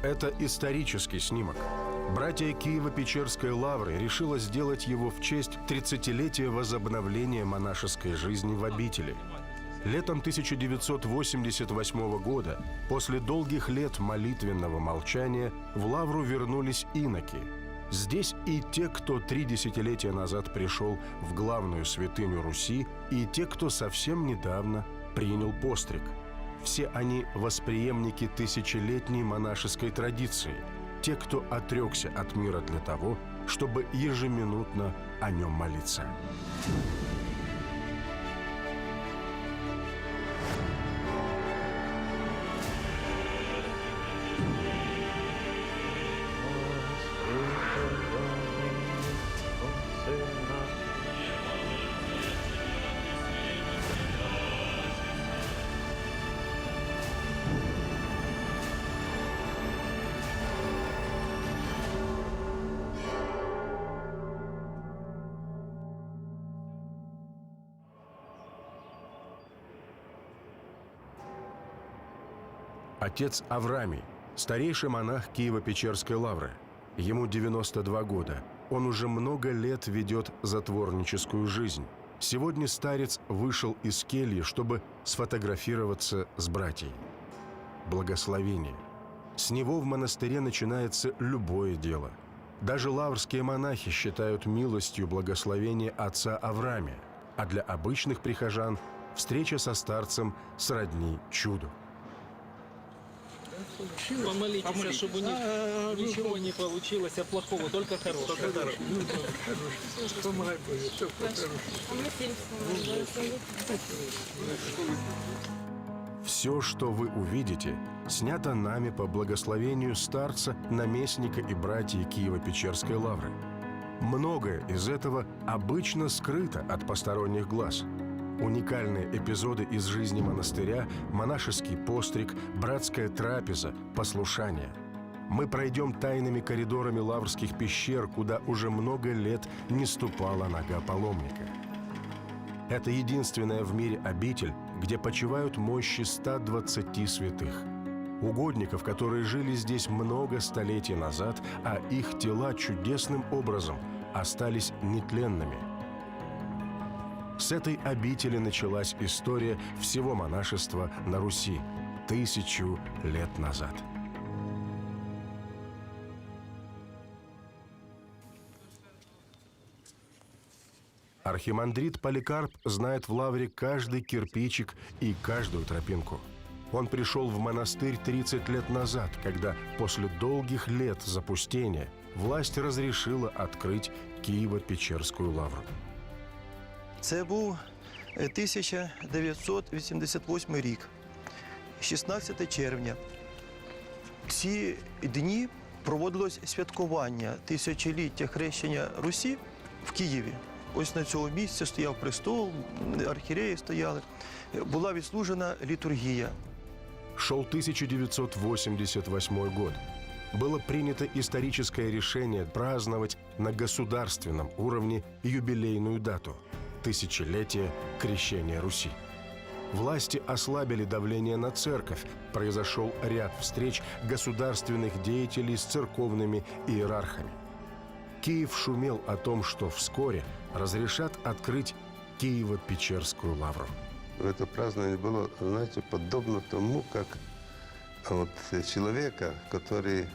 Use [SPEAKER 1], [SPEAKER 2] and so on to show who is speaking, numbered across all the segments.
[SPEAKER 1] Это исторический снимок. Братья Киево-Печерской лавры решила сделать его в честь 30-летия возобновления монашеской жизни в обители. Летом 1988 года, после долгих лет молитвенного молчания, в лавру вернулись иноки. Здесь и те, кто 3 десятилетия назад пришел в главную святыню Руси, и те, кто совсем недавно принял постриг. Все они восприемники тысячелетней монашеской традиции, те, кто отрекся от мира для того, чтобы ежеминутно о нем молиться. Отец Аврамий, старейший монах Киево-Печерской лавры. Ему 92 года. Он уже много лет ведет затворническую жизнь. Сегодня старец вышел из кельи, чтобы сфотографироваться с братьей. Благословение. С него в монастыре начинается любое дело. Даже лаврские монахи считают милостью благословение отца Аврамия, а для обычных прихожан встреча со старцем сродни чуду.
[SPEAKER 2] Помолитесь, чтобы ничего не получилось, а плохого, только хорошего.
[SPEAKER 3] Помогай, Боже, только хорошего.
[SPEAKER 1] Все, что вы увидите, снято нами по благословению старца, наместника и братьев Киево-Печерской лавры. Многое из этого обычно скрыто от посторонних глаз. Уникальные эпизоды из жизни монастыря, монашеский постриг, братская трапеза, послушание. Мы пройдем тайными коридорами лаврских пещер, куда уже много лет не ступала нога паломника. Это единственная в мире обитель, где почивают мощи 120 святых. Угодников, которые жили здесь много столетий назад, а их тела чудесным образом остались нетленными. С этой обители началась история всего монашества на Руси 1000 лет назад. Архимандрит Поликарп знает в лавре каждый кирпичик и каждую тропинку. Он пришел в монастырь 30 лет назад, когда после долгих лет запустения власть разрешила открыть Киево-Печерскую лавру.
[SPEAKER 4] Це був 1988 рік, 16 червня. Ці дні проводилось святкування тисячоліття хрещення Русі в Києві. Ось на цьому місці стояв престол, архієреї стояли. Була відслужена літургія.
[SPEAKER 1] Шел 1988 год. Было принято историческое решение праздновать на государственном уровне юбилейную дату – тысячелетие крещения Руси. Власти ослабили давление на церковь. Произошел ряд встреч государственных деятелей с церковными иерархами. Киев шумел о том, что вскоре разрешат открыть Киево-Печерскую лавру.
[SPEAKER 5] Это празднование было, знаете, подобно тому, как вот человека, который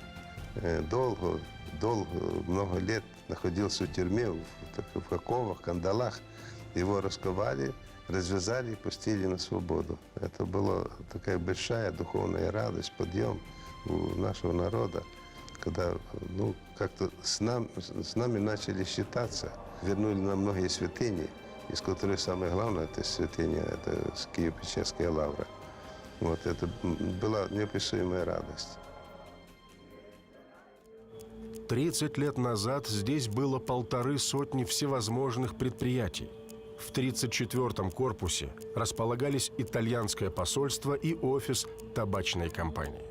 [SPEAKER 5] много лет находился в тюрьме, в оковах, кандалах, его расковали, развязали и пустили на свободу. Это была такая большая духовная радость, подъем у нашего народа, когда как-то с нами начали считаться, вернули нам многие святыни, из которых самое главное – это святыня, это Киево-Печерская лавра. Вот, это была неописуемая радость.
[SPEAKER 1] 30 лет назад здесь было 150 всевозможных предприятий. В 34-м корпусе располагались итальянское посольство и офис табачной компании.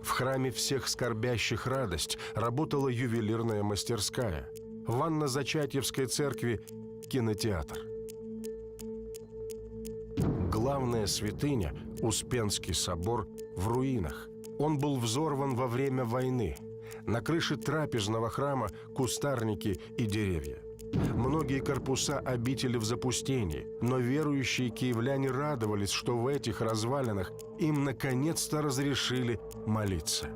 [SPEAKER 1] В храме всех скорбящих радость работала ювелирная мастерская. В Анно-Зачатьевской церкви – кинотеатр. Главная святыня, Успенский собор, в руинах. Он был взорван во время войны. На крыше трапезного храма кустарники и деревья. Многие корпуса обители в запустении, но верующие киевляне радовались, что в этих развалинах им наконец-то разрешили молиться.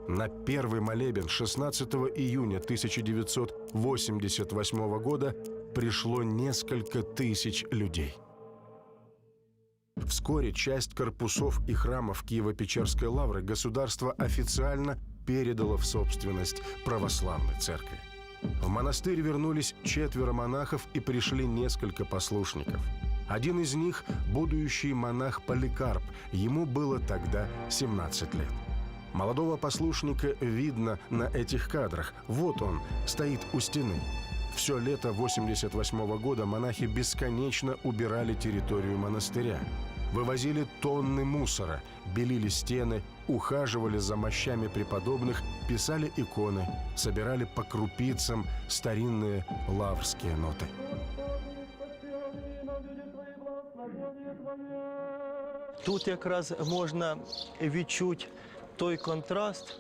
[SPEAKER 1] На первый молебен 16 июня 1988 года пришло несколько тысяч людей. Вскоре часть корпусов и храмов Киево-Печерской лавры государство официально передало в собственность православной церкви. В монастырь вернулись 4 монахов и пришли несколько послушников. Один из них – будущий монах Поликарп. Ему было тогда 17 лет. Молодого послушника видно на этих кадрах. Вот он, стоит у стены. Все лето 1988 года монахи бесконечно убирали территорию монастыря. Вывозили тонны мусора, белили стены, ухаживали за мощами преподобных, писали иконы, собирали по крупицам старинные лаврские ноты.
[SPEAKER 4] Тут якраз можна відчути той контраст,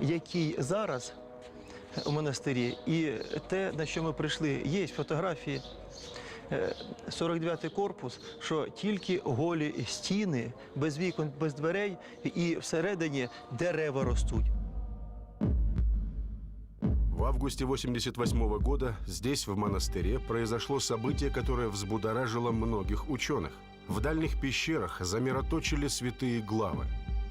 [SPEAKER 4] який зараз у монастирі, і те, на що ми прийшли. Є фотографії, 49-й корпус, що тільки голі стіни, без вікон, без дверей, і всередині дерева ростуть.
[SPEAKER 1] В августе 1988 года здесь, в монастыре, произошло событие, которое взбудоражило многих ученых. В дальних пещерах замироточили святые главы.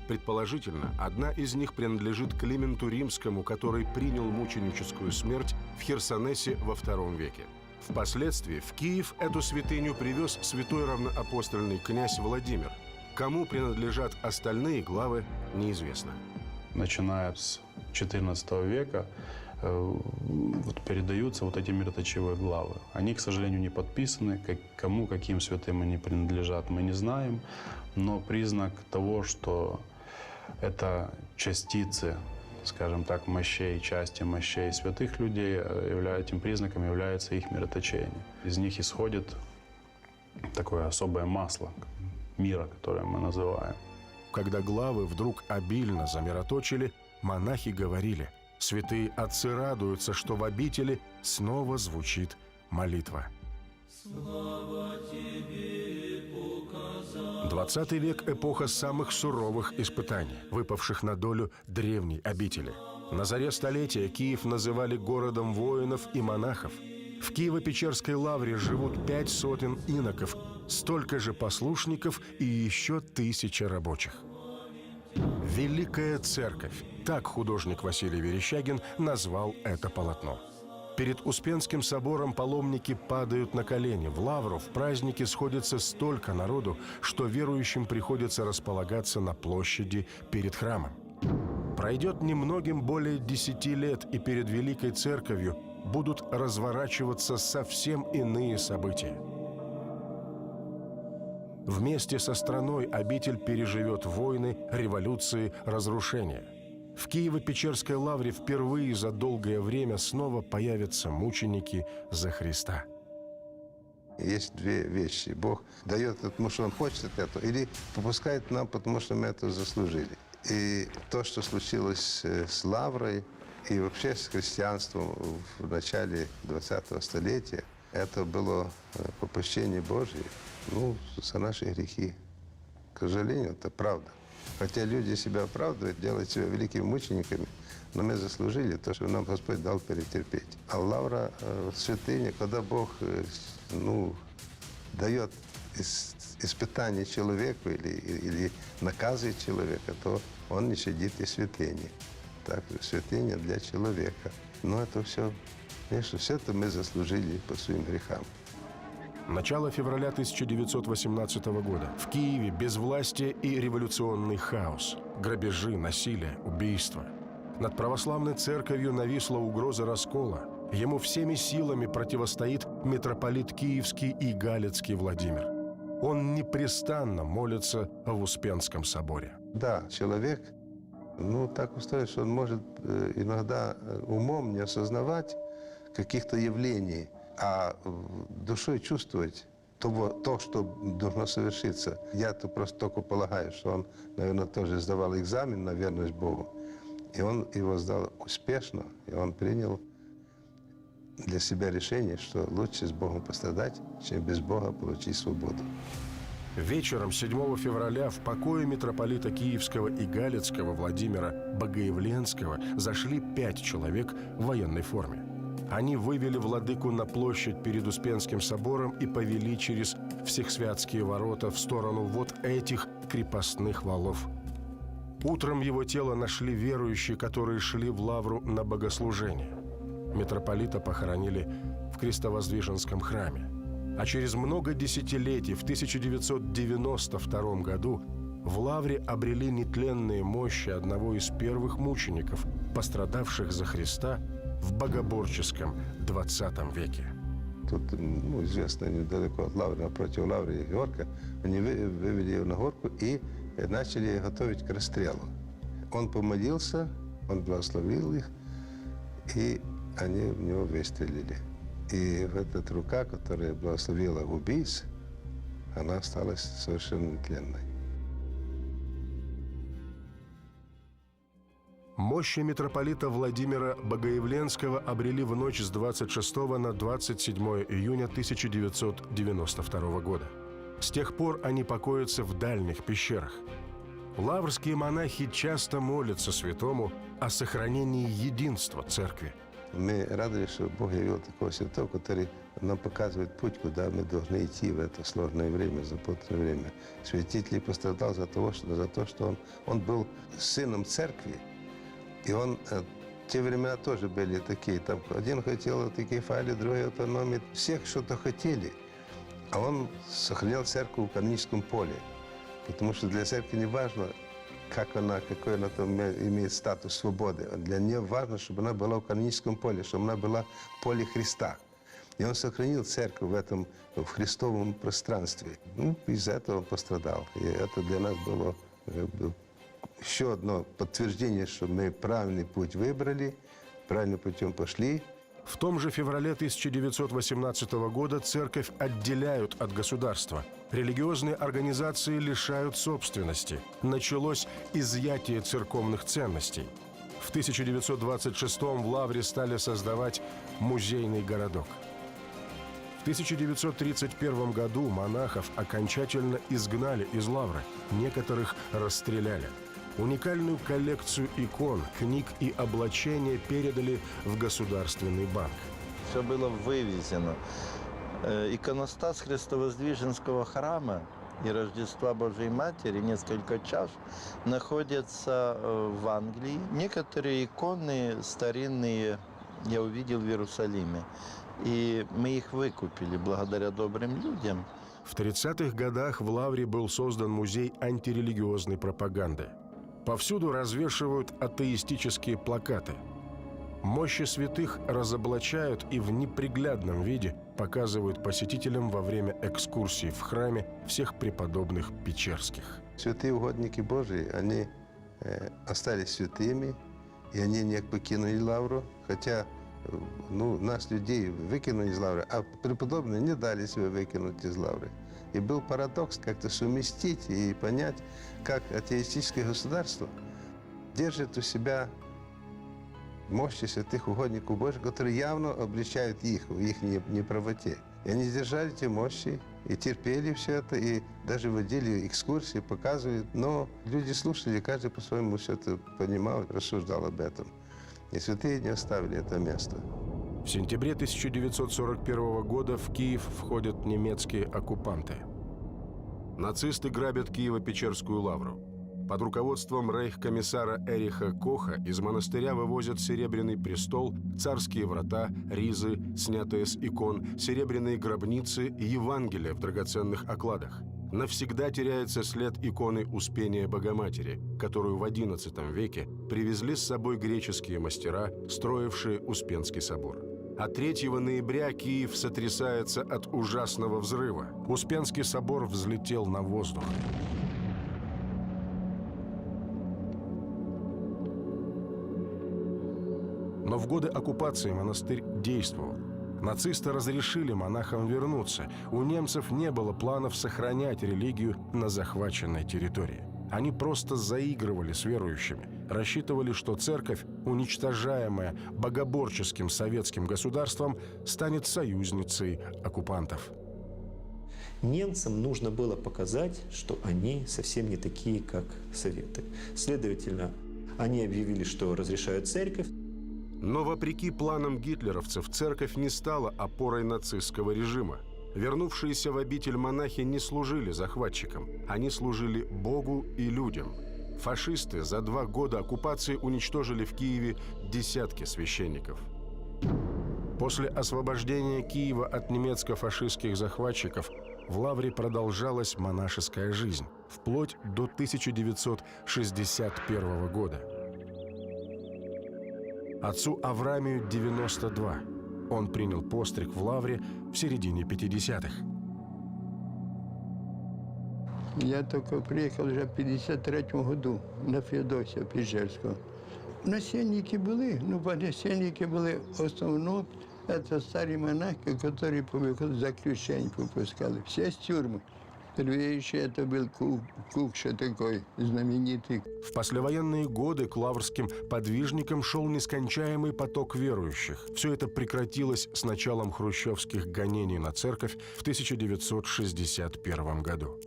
[SPEAKER 1] Предположительно, одна из них принадлежит Клименту Римскому, который принял мученическую смерть в Херсонесе во II веке. Впоследствии в Киев эту святыню привез святой равноапостольный князь Владимир. Кому принадлежат остальные главы, неизвестно.
[SPEAKER 6] Начиная с XIV века передаются вот эти мироточивые главы. Они, к сожалению, не подписаны. Кому, каким святым они принадлежат, мы не знаем. Но признак того, что это частицы, скажем так, мощей, части мощей святых людей, этим признаком является их мироточение. Из них исходит такое особое масло мира, которое мы называем.
[SPEAKER 1] Когда главы вдруг обильно замироточили, монахи говорили: святые отцы радуются, что в обители снова звучит молитва. 20 век – эпоха самых суровых испытаний, выпавших на долю древней обители. На заре столетия Киев называли городом воинов и монахов. В Киево-Печерской лавре живут 5 сотен иноков, столько же послушников и еще 1000 рабочих. «Великая церковь» – так художник Василий Верещагин назвал это полотно. Перед Успенским собором паломники падают на колени. В лавру в праздники сходится столько народу, что верующим приходится располагаться на площади перед храмом. Пройдет немногим более 10 лет, и перед Великой Церковью будут разворачиваться совсем иные события. Вместе со страной обитель переживет войны, революции, разрушения. В Киево-Печерской лавре впервые за долгое время снова появятся мученики за Христа.
[SPEAKER 5] Есть 2 вещи. Бог дает это, потому что Он хочет это, или попускает нам, потому что мы это заслужили. И то, что случилось с лаврой и вообще с христианством в начале 20-го столетия, это было попущение Божье, за наши грехи. К сожалению, это правда. Хотя люди себя оправдывают, делают себя великими мучениками, но мы заслужили то, что нам Господь дал перетерпеть. А лавра святыня, когда Бог дает испытание человеку или наказывает человека, то Он не щадит и святыни. Так, святыня для человека. Но это все, конечно, все это мы заслужили по своим грехам.
[SPEAKER 1] Начало февраля 1918 года. В Киеве безвластие и революционный хаос. Грабежи, насилие, убийства. Над православной церковью нависла угроза раскола. Ему всеми силами противостоит митрополит Киевский и Галицкий Владимир. Он непрестанно молится в Успенском соборе.
[SPEAKER 5] Да, человек, так устроен, что он может иногда умом не осознавать каких-то явлений, а душой чувствовать то, что должно совершиться. Я-то просто только полагаю, что он, наверное, тоже сдавал экзамен на верность Богу. И он его сдал успешно, и он принял для себя решение, что лучше с Богом пострадать, чем без Бога получить свободу.
[SPEAKER 1] Вечером 7 февраля в покое митрополита Киевского и Галицкого Владимира Богоявленского зашли 5 человек в военной форме. Они вывели владыку на площадь перед Успенским собором и повели через Всехсвятские ворота в сторону вот этих крепостных валов. Утром его тело нашли верующие, которые шли в лавру на богослужение. Митрополита похоронили в Крестовоздвиженском храме. А через много десятилетий, в 1992 году, в лавре обрели нетленные мощи одного из первых мучеников, пострадавших за Христа в богоборческом 20 веке.
[SPEAKER 5] Тут, известно, недалеко от лавры, напротив лавры горка, они вывели его на горку и начали готовить к расстрелу. Он помолился, он благословил их, и они в него выстрелили. И эта рука, которая благословила убийц, она осталась совершенно нетленной.
[SPEAKER 1] Мощи митрополита Владимира Богоявленского обрели в ночь с 26 на 27 июня 1992 года. С тех пор они покоятся в дальних пещерах. Лаврские монахи часто молятся святому о сохранении единства церкви.
[SPEAKER 5] Мы рады, что Бог явил такого святого, который нам показывает путь, куда мы должны идти в это сложное время, запутанное время. Святитель пострадал за то, что он был сыном церкви. И он, те времена тоже были такие. Там один хотел автокефалии, другой автономии. Всех что-то хотели. А он сохранял церковь в каноническом поле. Потому что для церкви не важно, какой она там имеет статус свободы. Для нее важно, чтобы она была в каноническом поле, чтобы она была в поле Христа. И он сохранил церковь в христовом пространстве. Из-за этого он пострадал. И это для нас было еще одно подтверждение, что мы правильный путь выбрали, правильным путем пошли.
[SPEAKER 1] В том же феврале 1918 года церковь отделяют от государства. Религиозные организации лишают собственности. Началось изъятие церковных ценностей. В 1926-м в Лавре стали создавать музейный городок. В 1931 году монахов окончательно изгнали из Лавры. Некоторых расстреляли. Уникальную коллекцию икон, книг и облачения передали в Государственный банк.
[SPEAKER 7] Все было вывезено. Иконостас Христовоздвиженского храма и Рождества Божьей Матери, несколько чаш, находятся в Англии. Некоторые иконы старинные я увидел в Иерусалиме. И мы их выкупили благодаря добрым людям.
[SPEAKER 1] В 30-х годах в Лавре был создан музей антирелигиозной пропаганды. Повсюду развешивают атеистические плакаты. Мощи святых разоблачают и в неприглядном виде показывают посетителям во время экскурсий в храме всех преподобных Печерских.
[SPEAKER 5] Святые угодники Божии, они остались святыми, и они не покинули Лавру, хотя нас, людей, выкинули из Лавры, а преподобные не дали себя выкинуть из Лавры. И был парадокс как-то совместить и понять, как атеистическое государство держит у себя мощи святых угодников Божьих, которые явно обличают их в их неправоте. И они сдержали эти мощи и терпели все это, и даже водили экскурсии, показывали. Но люди слушали, каждый по-своему все это понимал, рассуждал об этом. И святые не оставили это место.
[SPEAKER 1] В сентябре 1941 года в Киев входят немецкие оккупанты. Нацисты грабят Киево-Печерскую лавру. Под руководством рейхкомиссара Эриха Коха из монастыря вывозят серебряный престол, царские врата, ризы, снятые с икон, серебряные гробницы и Евангелия в драгоценных окладах. Навсегда теряется след иконы Успения Богоматери, которую в XI веке привезли с собой греческие мастера, строившие Успенский собор. А 3 ноября Киев сотрясается от ужасного взрыва. Успенский собор взлетел на воздух. Но в годы оккупации монастырь действовал. Нацисты разрешили монахам вернуться. У немцев не было планов сохранять религию на захваченной территории. Они просто заигрывали с верующими, рассчитывали, что церковь, уничтожаемая богоборческим советским государством, станет союзницей оккупантов.
[SPEAKER 8] Немцам нужно было показать, что они совсем не такие, как Советы. Следовательно, они объявили, что разрешают церковь.
[SPEAKER 1] Но вопреки планам гитлеровцев, церковь не стала опорой нацистского режима. Вернувшиеся в обитель монахи не служили захватчикам, они служили Богу и людям. Фашисты за 2 года оккупации уничтожили в Киеве десятки священников. После освобождения Киева от немецко-фашистских захватчиков в Лавре продолжалась монашеская жизнь, вплоть до 1961 года. Отцу Авраамию 92. Он принял постриг в Лавре в середине 50-х.
[SPEAKER 3] Я только приехал уже в 53-му году на Феодосія Печерського. Насельники были, насельники были в основном, это старые монахи, которые заключение попускали. Все с тюрьмы. Первейший это был Кукша такой, знаменитый.
[SPEAKER 1] В послевоенные годы к лаврским подвижникам шел нескончаемый поток верующих. Все это прекратилось с началом хрущевских гонений на церковь в 1961 году.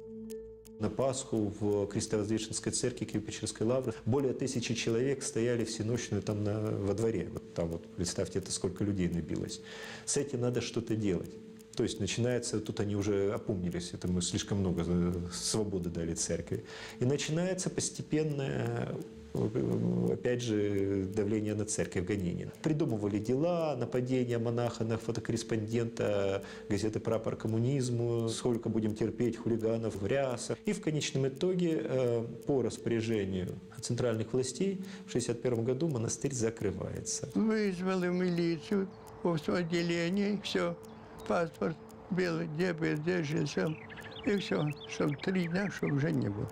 [SPEAKER 8] На Пасху в Крестовоздвиженской церкви Киево-Печерской лавры более 1000 человек стояли всеночную там во дворе. Вот там вот, представьте, это сколько людей набилось. С этим надо что-то делать. То есть начинается, тут они уже опомнились, это мы слишком много свободы дали церкви. И начинается постепенное, опять же, давление на церковь, гонение. Придумывали дела, нападения монаха на фотокорреспондента газеты «Прапор коммунизму», сколько будем терпеть хулиганов в рясах. И в конечном итоге, по распоряжению центральных властей, в 1961 году монастырь закрывается.
[SPEAKER 3] Вызвали в милицию, в отделение, все. Паспорт белый, где был, где жил, и все, чтобы 3 дня, чтобы уже не было.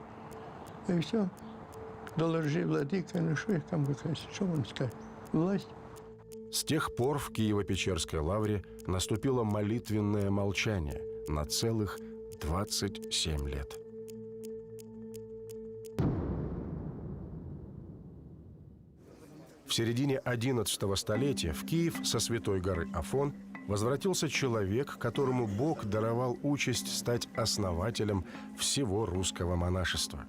[SPEAKER 3] И все. Доложил владыка, ну что он скажет? Власть.
[SPEAKER 1] С тех пор в Киево-Печерской лавре наступило молитвенное молчание на целых 27 лет. В середине XI столетия в Киев со Святой горы Афон возвратился человек, которому Бог даровал участь стать основателем всего русского монашества.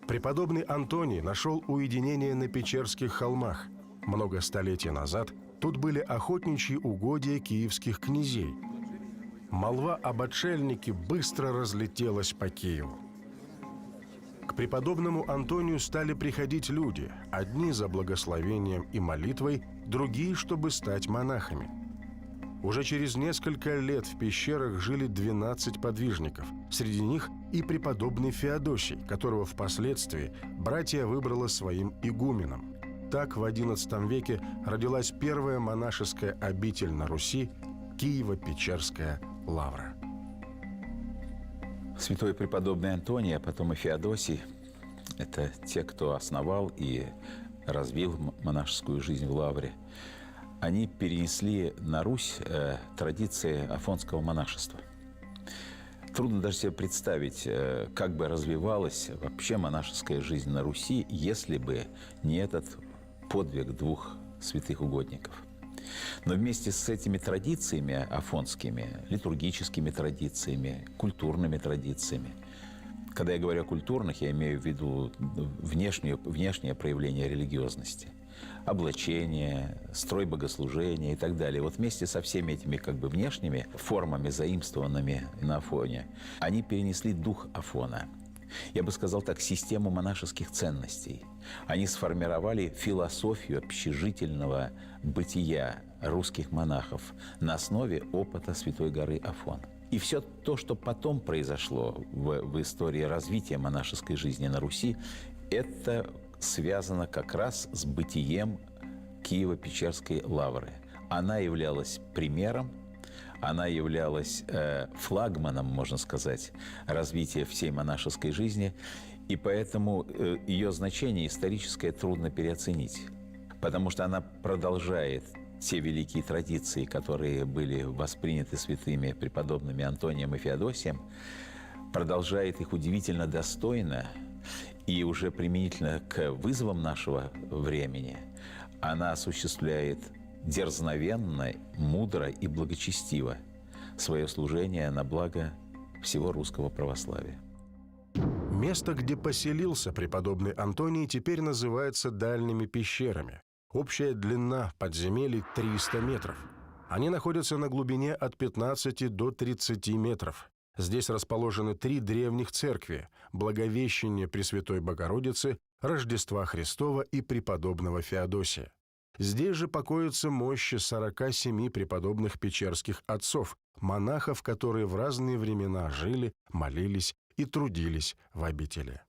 [SPEAKER 1] Преподобный Антоний нашел уединение на Печерских холмах. Много столетий назад тут были охотничьи угодья киевских князей. Молва об отшельнике быстро разлетелась по Киеву. К преподобному Антонию стали приходить люди, одни за благословением и молитвой, другие, чтобы стать монахами. Уже через несколько лет в пещерах жили 12 подвижников. Среди них и преподобный Феодосий, которого впоследствии братья выбрало своим игуменом. Так в XI веке родилась первая монашеская обитель на Руси – Киево-Печерская лавра.
[SPEAKER 9] Святой преподобный Антоний, а потом и Феодосий – это те, кто основал и развил монашескую жизнь в лавре. Они перенесли на Русь традиции афонского монашества. Трудно даже себе представить, как бы развивалась вообще монашеская жизнь на Руси, если бы не этот подвиг 2 святых угодников. Но вместе с этими традициями афонскими, литургическими традициями, культурными традициями, когда я говорю о культурных, я имею в виду внешнее проявление религиозности, облачение, строй богослужения и так далее. Вот вместе со всеми этими как бы внешними формами, заимствованными на Афоне, они перенесли дух Афона. Я бы сказал так, систему монашеских ценностей. Они сформировали философию общежительного бытия русских монахов на основе опыта Святой горы Афон. И все то, что потом произошло в истории развития монашеской жизни на Руси, это связано как раз с бытием Киево-Печерской лавры. Она являлась примером, она являлась флагманом, можно сказать, развития всей монашеской жизни, и поэтому ее значение историческое трудно переоценить, потому что она продолжает те великие традиции, которые были восприняты святыми преподобными Антонием и Феодосием, продолжает их удивительно достойно, и уже применительно к вызовам нашего времени она осуществляет дерзновенно, мудро и благочестиво свое служение на благо всего русского православия.
[SPEAKER 1] Место, где поселился преподобный Антоний, теперь называется Дальними пещерами. Общая длина подземелий 300 метров. Они находятся на глубине от 15 до 30 метров. Здесь расположены 3 древних церкви – Благовещения Пресвятой Богородицы, Рождества Христова и преподобного Феодосия. Здесь же покоятся мощи 47 преподобных печерских отцов, монахов, которые в разные времена жили, молились и трудились в обители.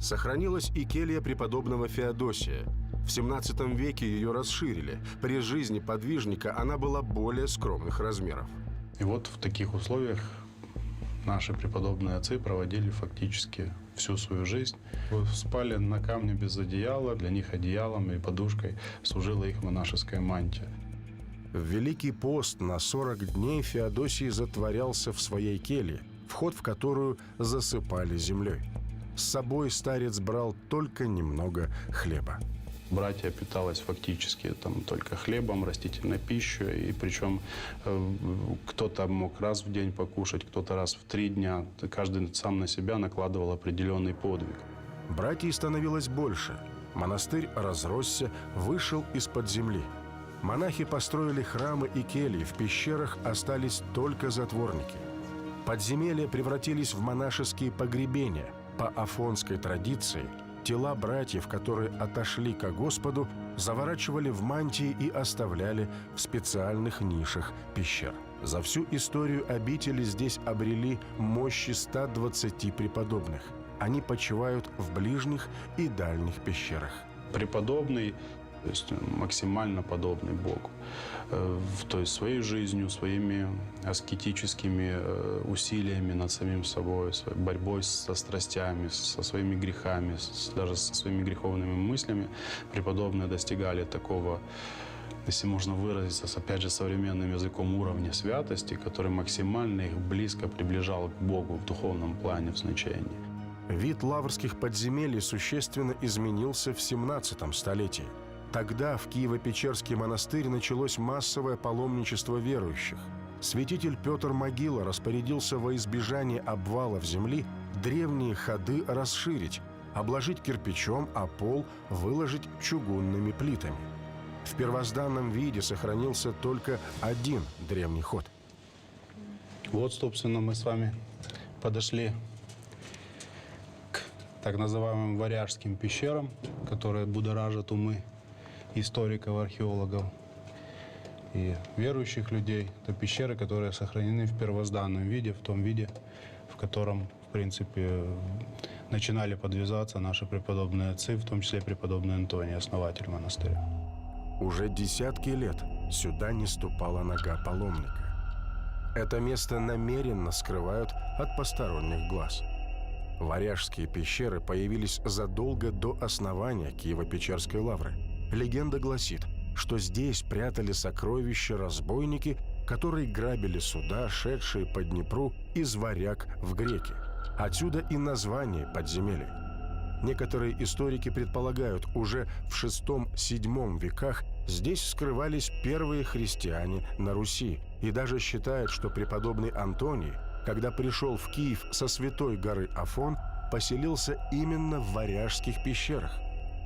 [SPEAKER 1] Сохранилась и келья преподобного Феодосия. В XVII веке ее расширили. При жизни подвижника она была более скромных размеров.
[SPEAKER 6] И вот в таких условиях наши преподобные отцы проводили фактически всю свою жизнь. Спали на камне без одеяла. Для них одеялом и подушкой служила их монашеская мантия.
[SPEAKER 1] В Великий пост на 40 дней Феодосий затворялся в своей келье, вход в которую засыпали землей. С собой старец брал только немного хлеба.
[SPEAKER 6] Братья питалась фактически только хлебом, растительной пищей, и причем кто-то мог раз в день покушать, кто-то раз в 3 дня. Каждый сам на себя накладывал определенный подвиг.
[SPEAKER 1] Братьев становилось больше. Монастырь разросся, вышел из-под земли. Монахи построили храмы и кельи, в пещерах остались только затворники. Подземелья превратились в монашеские погребения. По афонской традиции тела братьев, которые отошли ко Господу, заворачивали в мантии и оставляли в специальных нишах пещер. За всю историю обители здесь обрели мощи 120 преподобных. Они почивают в ближних и дальних пещерах.
[SPEAKER 6] Преподобный, то есть максимально подобный Богу. То есть своей жизнью, своими аскетическими усилиями над самим собой, своей борьбой со страстями, со своими грехами, даже со своими греховными мыслями, преподобные достигали такого, если можно выразиться, опять же, современным языком, уровня святости, который максимально их близко приближал к Богу в духовном плане, в значении.
[SPEAKER 1] Вид лаврских подземелий существенно изменился в 17 столетии. Тогда в Киево-Печерский монастырь началось массовое паломничество верующих. Святитель Петр Могила распорядился во избежание обвалов земли древние ходы расширить, обложить кирпичом, а пол выложить чугунными плитами. В первозданном виде сохранился только один древний ход.
[SPEAKER 6] Вот, собственно, мы с вами подошли к так называемым варяжским пещерам, которые будоражат умы историков, археологов и верующих людей. Это пещеры, которые сохранены в первозданном виде, в том виде, в котором, в принципе, начинали подвязаться наши преподобные отцы, в том числе преподобный Антоний, основатель монастыря.
[SPEAKER 1] Уже десятки лет сюда не ступала нога паломника. Это место намеренно скрывают от посторонних глаз. Варяжские пещеры появились задолго до основания Киево-Печерской лавры. Легенда гласит, что здесь прятали сокровища разбойники, которые грабили суда, шедшие по Днепру из Варяг в Греки. Отсюда и название подземелий. Некоторые историки предполагают, уже в VI-VII веках здесь скрывались первые христиане на Руси, и даже считают, что преподобный Антоний, когда пришел в Киев со святой горы Афон, поселился именно в Варяжских пещерах.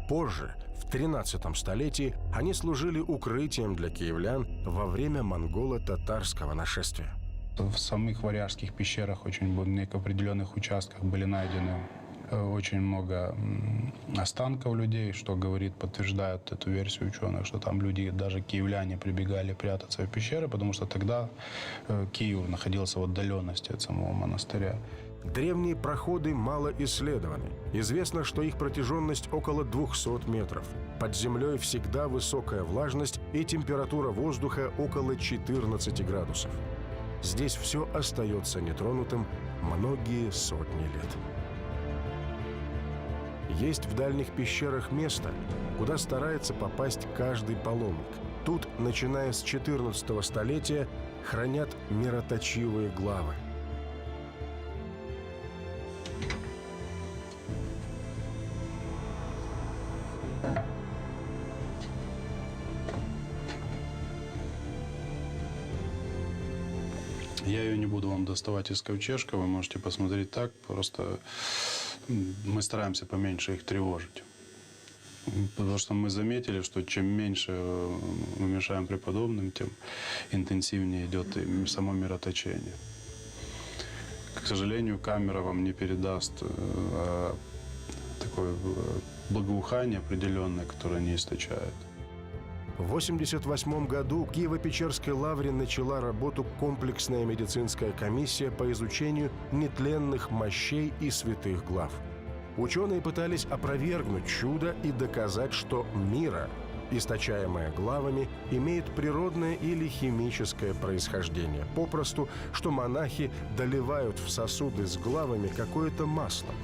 [SPEAKER 1] Позже, в XIII столетии, они служили укрытием для киевлян во время монголо-татарского нашествия.
[SPEAKER 6] В самых варяжских пещерах очень в определенных участках были найдены очень много останков людей, что говорит, подтверждает эту версию ученых, что там люди, даже киевляне, прибегали прятаться в пещеры, потому что тогда Киев находился в отдаленности от самого монастыря.
[SPEAKER 1] Древние проходы мало исследованы. Известно, что их протяженность около 200 метров. Под землей всегда высокая влажность и температура воздуха около 14 градусов. Здесь все остается нетронутым многие сотни лет. Есть в дальних пещерах место, куда старается попасть каждый паломник. Тут, начиная с XIV столетия, хранят мироточивые главы.
[SPEAKER 6] Я ее не буду вам доставать из ковчежка, вы можете посмотреть так, просто мы стараемся поменьше их тревожить. Потому что мы заметили, что чем меньше мы мешаем преподобным, тем интенсивнее идет и само мироточение. К сожалению, камера вам не передаст такое благоухание определенное, которое они источают.
[SPEAKER 1] В 1988 году в Киево-Печерской лавре начала работу комплексная медицинская комиссия по изучению нетленных мощей и святых глав. Ученые пытались опровергнуть чудо и доказать, что мира, источаемая главами, имеет природное или химическое происхождение. Попросту, что монахи доливают в сосуды с главами какое-то масло.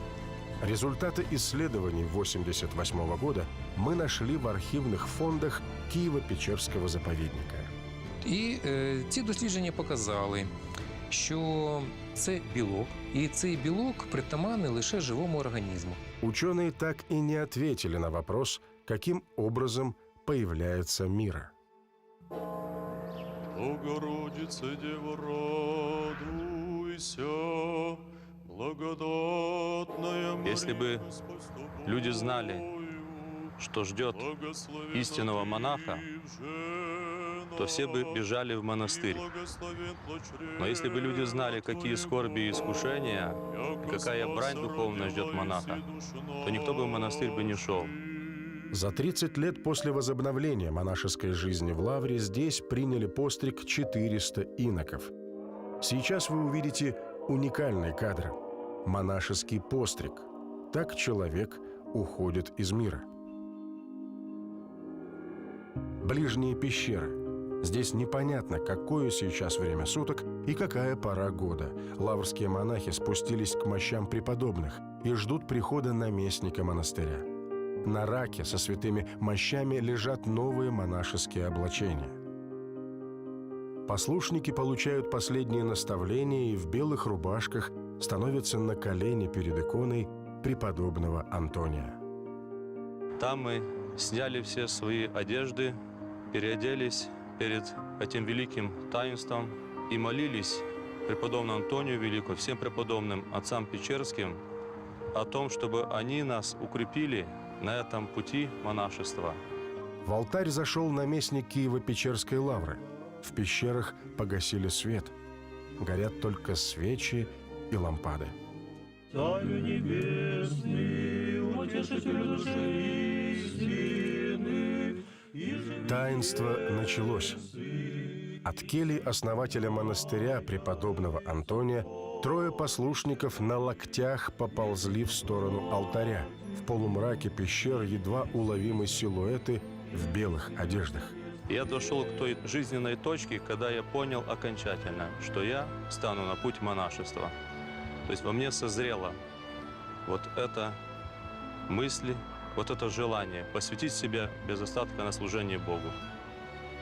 [SPEAKER 1] Результаты исследований 1988 года мы нашли в архивних фондах Києво-Печерського заповідника.
[SPEAKER 10] І ці дослідження показали, що це білок, і цей білок притаманний лише живому організму.
[SPEAKER 1] Ученые так и не ответили на вопрос, каким образом появляется мира.
[SPEAKER 11] Богородице, Дева, радуйся, благодатная Мария,
[SPEAKER 12] Если бы люди знали, что ждет истинного монаха, то все бы бежали в монастырь. Но если бы люди знали, какие скорби и искушения, и какая брань духовная ждет монаха, то никто бы в монастырь бы не шел.
[SPEAKER 1] За 30 лет после возобновления монашеской жизни в лавре здесь приняли постриг 400 иноков. Сейчас вы увидите уникальный кадр – монашеский постриг. Так человек уходит из мира. Ближние пещеры. Здесь непонятно, какое сейчас время суток и какая пора года. Лаврские монахи спустились к мощам преподобных и ждут прихода наместника монастыря. На раке со святыми мощами лежат новые монашеские облачения. Послушники получают последние наставления и в белых рубашках становятся на колени перед иконой преподобного Антония.
[SPEAKER 12] Там мы сняли все свои одежды, переоделись перед этим великим таинством и молились преподобному Антонию Великому, всем преподобным отцам Печерским о том, чтобы они нас укрепили на этом пути монашества.
[SPEAKER 1] В алтарь зашел наместник Киево-Печерской лавры. В пещерах погасили свет. Горят только свечи и лампады.
[SPEAKER 11] Царю небесный, утешитель души истины.
[SPEAKER 1] Таинство началось. От кельи основателя монастыря преподобного Антония трое послушников на локтях поползли в сторону алтаря. В полумраке пещер едва уловимы силуэты в белых одеждах.
[SPEAKER 12] Я дошел к той жизненной точке, когда я понял окончательно, что я стану на путь монашества. То есть во мне созрело вот это мысли, вот это желание посвятить себя без остатка на служение Богу.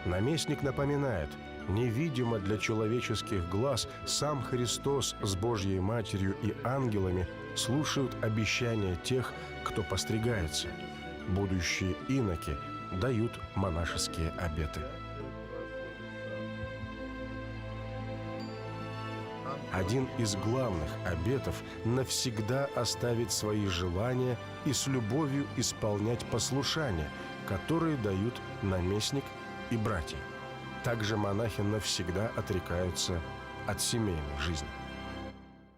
[SPEAKER 1] Наместник напоминает, невидимо для человеческих глаз сам Христос с Божьей Матерью и ангелами слушают обещания тех, кто постригается. Будущие иноки дают монашеские обеты. Один из главных обетов – навсегда оставить свои желания и с любовью исполнять послушания, которые дают наместник и братья. Также монахи навсегда отрекаются от семейной жизни.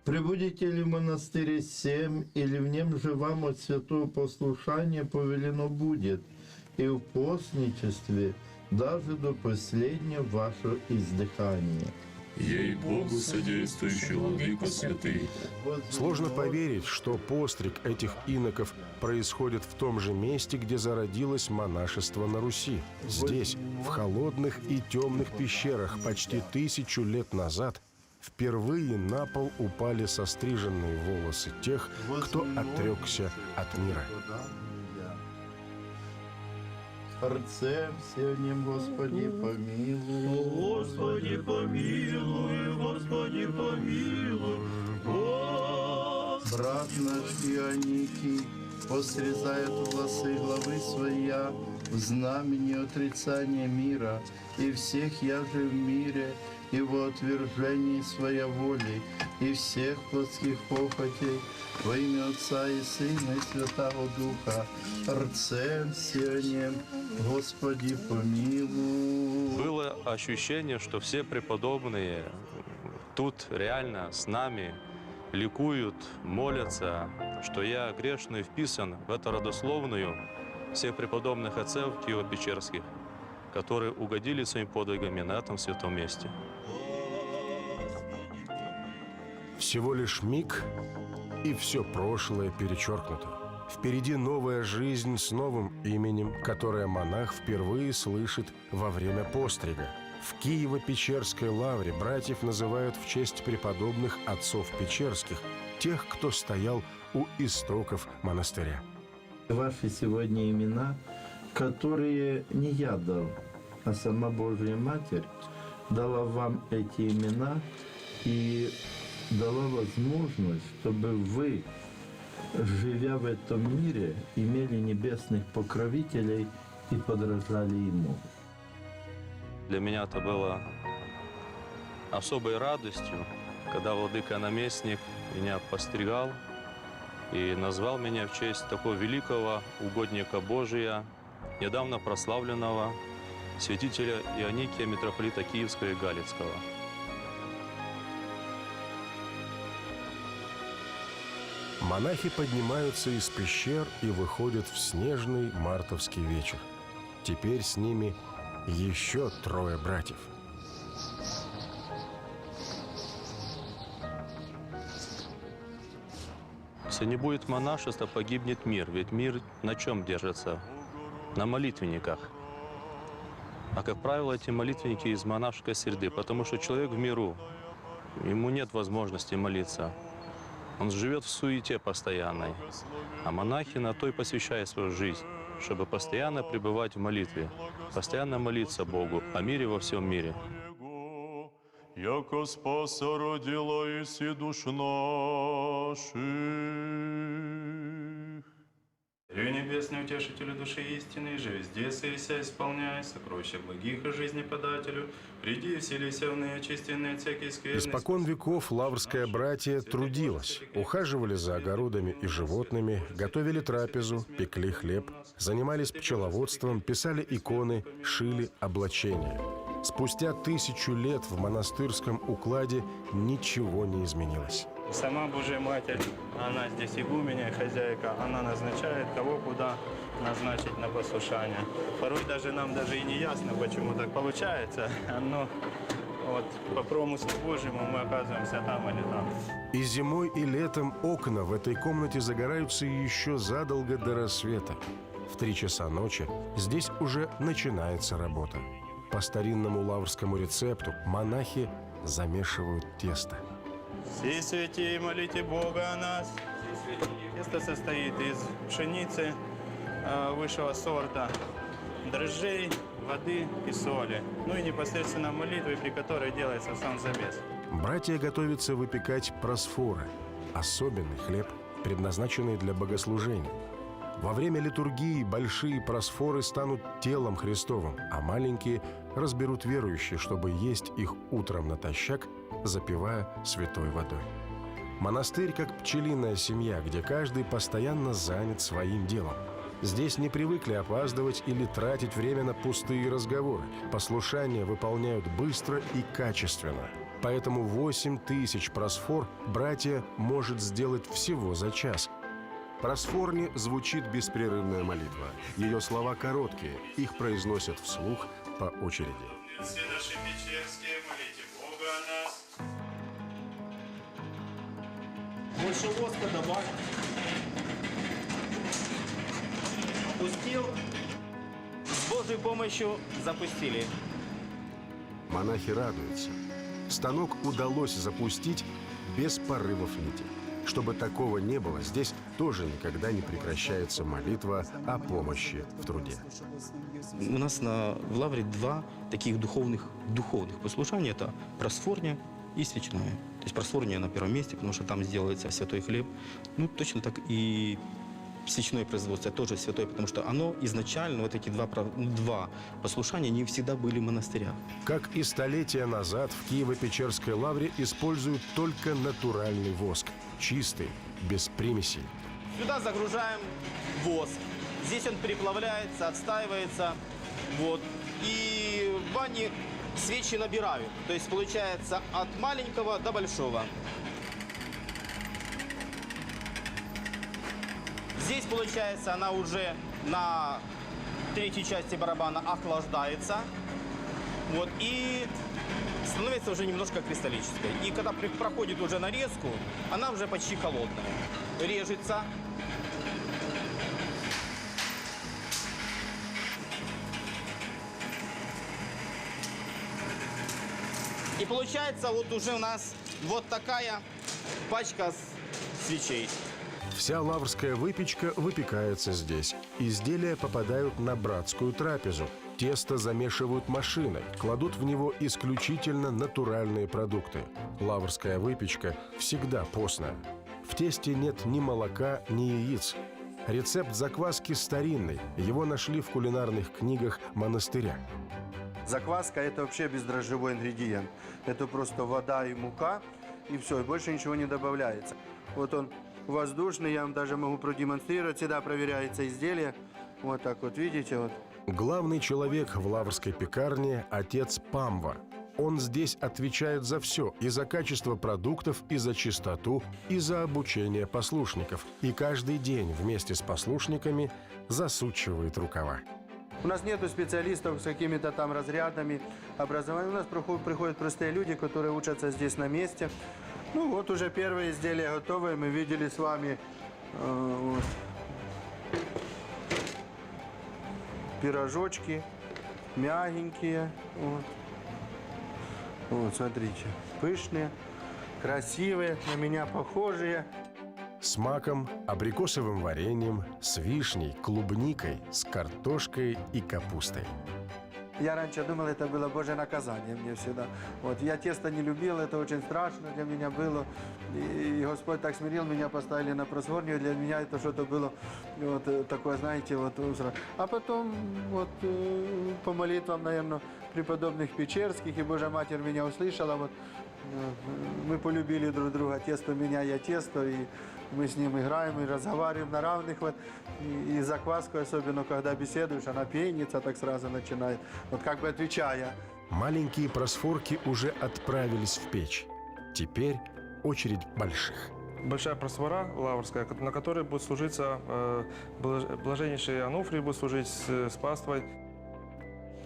[SPEAKER 7] Прибудете ли в монастыре 7, или в нем же вам от святого послушания повелено будет, и в постничестве даже до последнего вашего издыхания.
[SPEAKER 11] Ей-богу, содействующий владыка святый.
[SPEAKER 1] Сложно поверить, что постриг этих иноков происходит в том же месте, где зародилось монашество на Руси. Здесь, в холодных и темных пещерах почти 1000 лет назад, впервые на пол упали состриженные волосы тех, кто отрекся от мира.
[SPEAKER 3] Отцем всем, Господи, помилуй.
[SPEAKER 11] Господи, помилуй, Господи, помилуй.
[SPEAKER 3] Брат наш Ионикий посрезает волосы главы своя в знамени отрицания мира, и всех я же в мире, и во отвержении своя воли, и всех плотских похотей, во имя Отца и Сына и Святого Духа, Отцем всем, Господи, помилуй.
[SPEAKER 12] Было ощущение, что все преподобные тут реально с нами ликуют, молятся, что я грешный вписан в эту родословную всех преподобных отцов Киево-Печерских, которые угодили своими подвигами на этом святом месте.
[SPEAKER 1] Всего лишь миг, и все прошлое перечеркнуто. Впереди новая жизнь с новым именем, которое монах впервые слышит во время пострига. В Киево-Печерской лавре братьев называют в честь преподобных отцов Печерских, тех, кто стоял у истоков монастыря.
[SPEAKER 7] Ваши сегодня имена, которые не я дал, а сама Божья Матерь дала вам эти имена и дала возможность, чтобы вы, живя в этом мире, имели небесных покровителей и подражали Ему.
[SPEAKER 12] Для меня это было особой радостью, когда владыка-наместник меня постригал и назвал меня в честь такого великого угодника Божия, недавно прославленного святителя Ионикия, митрополита Киевского и Галицкого.
[SPEAKER 1] Монахи поднимаются из пещер и выходят в снежный мартовский вечер. Теперь с ними еще 3 братьев.
[SPEAKER 12] Если не будет монашества, погибнет мир. Ведь мир на чем держится? На молитвенниках. А, как правило, эти молитвенники из монашеской среды, потому что человек в миру, ему нет возможности молиться. Он живет в суете постоянной. А монахи на то и посвящают свою жизнь, чтобы постоянно пребывать в молитве, постоянно молиться Богу о мире во всем мире.
[SPEAKER 11] Яко спаса родила иси душ наших.
[SPEAKER 13] Царю небесный, утешителю души истины, же везде вся исполняй, сокровища благих и жизни подателю, приди и вселися в неочистенные всякие скверны.
[SPEAKER 1] Испокон веков лаврское братье трудилось, ухаживали за огородами и животными, готовили трапезу, пекли хлеб, занимались пчеловодством, писали иконы, шили облачения. Спустя 1000 лет в монастырском укладе ничего не изменилось.
[SPEAKER 13] Сама Божья Матерь, она здесь игуменя, хозяйка, она назначает, кого куда назначить на послушание. Порой даже нам даже и не ясно, почему так получается, но вот по промыслу Божьему мы оказываемся там или там.
[SPEAKER 1] И зимой, и летом окна в этой комнате загораются еще задолго до рассвета. В 3 часа ночи здесь уже начинается работа. По старинному лаврскому рецепту монахи замешивают тесто.
[SPEAKER 13] Все святые, молите Бога о нас. Тесто состоит из пшеницы высшего сорта, дрожжей, воды и соли. Ну и непосредственно молитвы, при которой делается сам замес.
[SPEAKER 1] Братья готовятся выпекать просфоры, особенный хлеб, предназначенный для богослужения. Во время литургии большие просфоры станут телом Христовым, а маленькие разберут верующие, чтобы есть их утром натощак, запивая святой водой. Монастырь как пчелиная семья, где каждый постоянно занят своим делом. Здесь не привыкли опаздывать или тратить время на пустые разговоры. Послушание выполняют быстро и качественно. Поэтому 8000 просфор братья может сделать всего за час. В просфорне звучит беспрерывная молитва. Ее слова короткие, их произносят вслух по очереди.
[SPEAKER 13] Все наши печерские, молите Бога о нас.
[SPEAKER 2] Больше воска добавь. Опустил. С Божьей помощью запустили.
[SPEAKER 1] Монахи радуются. Станок удалось запустить без порывов нити. Чтобы такого не было, здесь тоже никогда не прекращается молитва о помощи в труде.
[SPEAKER 14] У нас в лавре два таких духовных послушания. Это просфорня и свечное. То есть просфорня на первом месте, потому что там сделается святой хлеб. Ну, точно так и свечное производство тоже святое, потому что оно изначально, вот эти два послушания, не всегда были в монастырях.
[SPEAKER 1] Как и столетия назад, в Киево-Печерской лавре используют только натуральный воск, чистый, без примесей.
[SPEAKER 14] Сюда загружаем воск. Здесь он переплавляется, отстаивается. Вот. И в бане свечи набирают. То есть получается от маленького до большого. Здесь, получается, она уже на третьей части барабана охлаждается. Вот, и становится уже немножко кристаллической. И когда проходит уже нарезку, она уже почти холодная. Режется. И получается вот уже у нас вот такая пачка свечей.
[SPEAKER 1] Вся лаврская выпечка выпекается здесь. Изделия попадают на братскую трапезу. Тесто замешивают машиной, кладут в него исключительно натуральные продукты. Лаврская выпечка всегда постная. В тесте нет ни молока, ни яиц. Рецепт закваски старинный. Его нашли в кулинарных книгах монастыря.
[SPEAKER 15] Закваска – это вообще бездрожжевой ингредиент. Это просто вода и мука, и все, и больше ничего не добавляется. Вот он воздушный, я вам даже могу продемонстрировать. Всегда проверяется изделие. Вот так вот, видите, вот.
[SPEAKER 1] Главный человек в лаврской пекарне – отец Памва. Он здесь отвечает за все – и за качество продуктов, и за чистоту, и за обучение послушников. И каждый день вместе с послушниками засучивает рукава.
[SPEAKER 15] У нас нету специалистов с какими-то там разрядами образования. У нас приходят простые люди, которые учатся здесь на месте. Ну вот уже первые изделия готовы. Мы видели с вами вот, пирожочки, мягенькие. Вот. Вот, смотрите, пышные, красивые, на меня похожие.
[SPEAKER 1] С маком, абрикосовым вареньем, с вишней, клубникой, с картошкой и капустой.
[SPEAKER 15] Я раньше думал, это было Божье наказание мне всегда. Вот, я тесто не любил, это очень страшно для меня было. И Господь так смирил меня, поставили на просфорнию. Для меня это что-то было вот такое, знаете, вот. А потом вот по молитвам, наверное, преподобных Печерских, и Божья Матерь меня услышала. Вот, мы полюбили друг друга, тесто меня, я тесто, и мы с ним играем и разговариваем на равных. Вот. И закваску, особенно когда беседуешь, она пенится, так сразу начинает, вот как бы отвечая.
[SPEAKER 1] Маленькие просфорки уже отправились в печь. Теперь очередь больших.
[SPEAKER 16] Большая просфора лаврская, на которой будет служиться блаженнейший Ануфрий, будет служить с паствой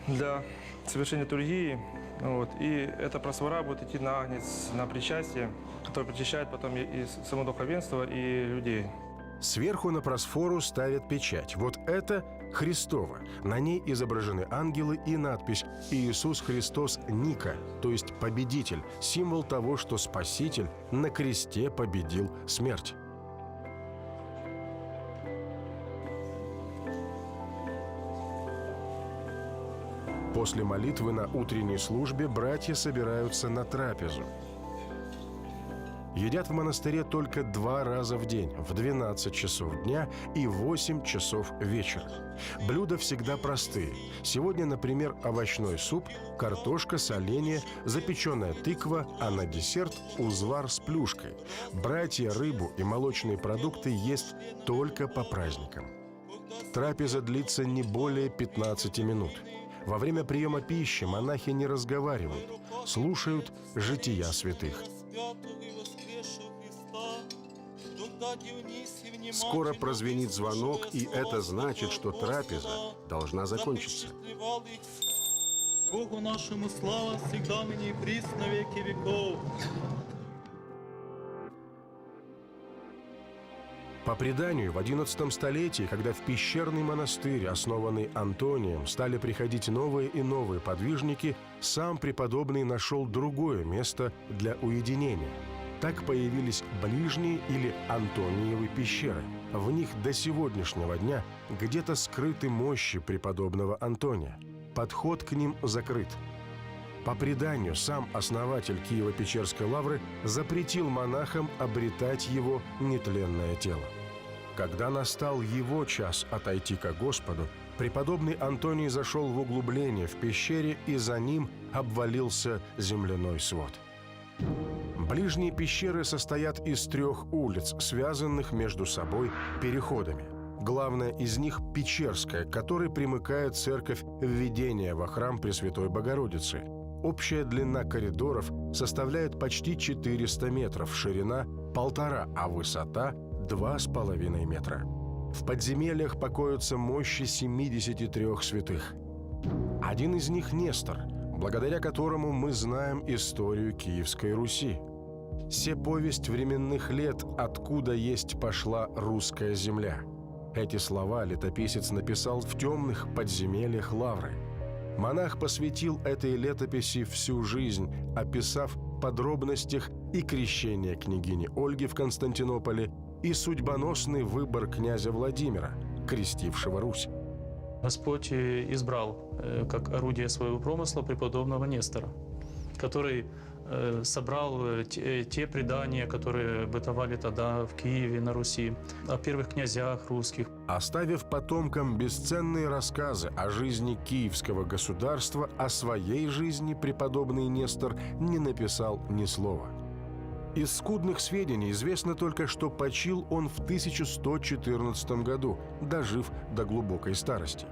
[SPEAKER 16] для совершения литургии. Вот. И эта просфора будет идти на агнец, на причастие, который причащает потом и само духовенство, и людей.
[SPEAKER 1] Сверху на просфору ставят печать. Вот это Христова. На ней изображены ангелы и надпись «Иисус Христос Ника», то есть победитель, символ того, что Спаситель на кресте победил смерть. После молитвы на утренней службе братья собираются на трапезу. Едят в монастыре только 2 раза в день, в 12 часов дня и 8 часов вечера. Блюда всегда простые. Сегодня, например, овощной суп, картошка, соленье, запеченная тыква, а на десерт узвар с плюшкой. Братья рыбу и молочные продукты есть только по праздникам. Трапеза длится не более 15 минут. Во время приема пищи монахи не разговаривают, слушают жития святых. Скоро прозвенит звонок, и это значит, что трапеза должна закончиться.
[SPEAKER 11] Богу нашему слава всегда ныне и присно веки веков.
[SPEAKER 1] По преданию, в XI столетии, когда в пещерный монастырь, основанный Антонием, стали приходить новые и новые подвижники, сам преподобный нашел другое место для уединения. Так появились Ближние или Антониевы пещеры. В них до сегодняшнего дня где-то скрыты мощи преподобного Антония. Подход к ним закрыт. По преданию, сам основатель Киево-Печерской лавры запретил монахам обретать его нетленное тело. Когда настал его час отойти ко Господу, преподобный Антоний зашел в углубление в пещере, и за ним обвалился земляной свод. Ближние пещеры состоят из 3 улиц, связанных между собой переходами. Главная из них – Печерская, к которой примыкает церковь Введения во храм Пресвятой Богородицы. Общая длина коридоров составляет почти 400 метров, ширина – 1,5, а высота – 2,5 метра. В подземельях покоятся мощи 73 святых. Один из них – Нестор, благодаря которому мы знаем историю Киевской Руси. «Се повесть временных лет, откуда есть пошла русская земля». Эти слова летописец написал в темных подземельях лавры. Монах посвятил этой летописи всю жизнь, описав в подробностях и крещение княгини Ольги в Константинополе, и судьбоносный выбор князя Владимира, крестившего Русь.
[SPEAKER 17] Господь избрал как орудие своего промысла преподобного Нестора, который собрал те предания, которые бытовали тогда в Киеве, на Руси, о первых князьях русских.
[SPEAKER 1] Оставив потомкам бесценные рассказы о жизни киевского государства, о своей жизни преподобный Нестор не написал ни слова. Из скудных сведений известно только, что почил он в 1114 году, дожив до глубокой старости.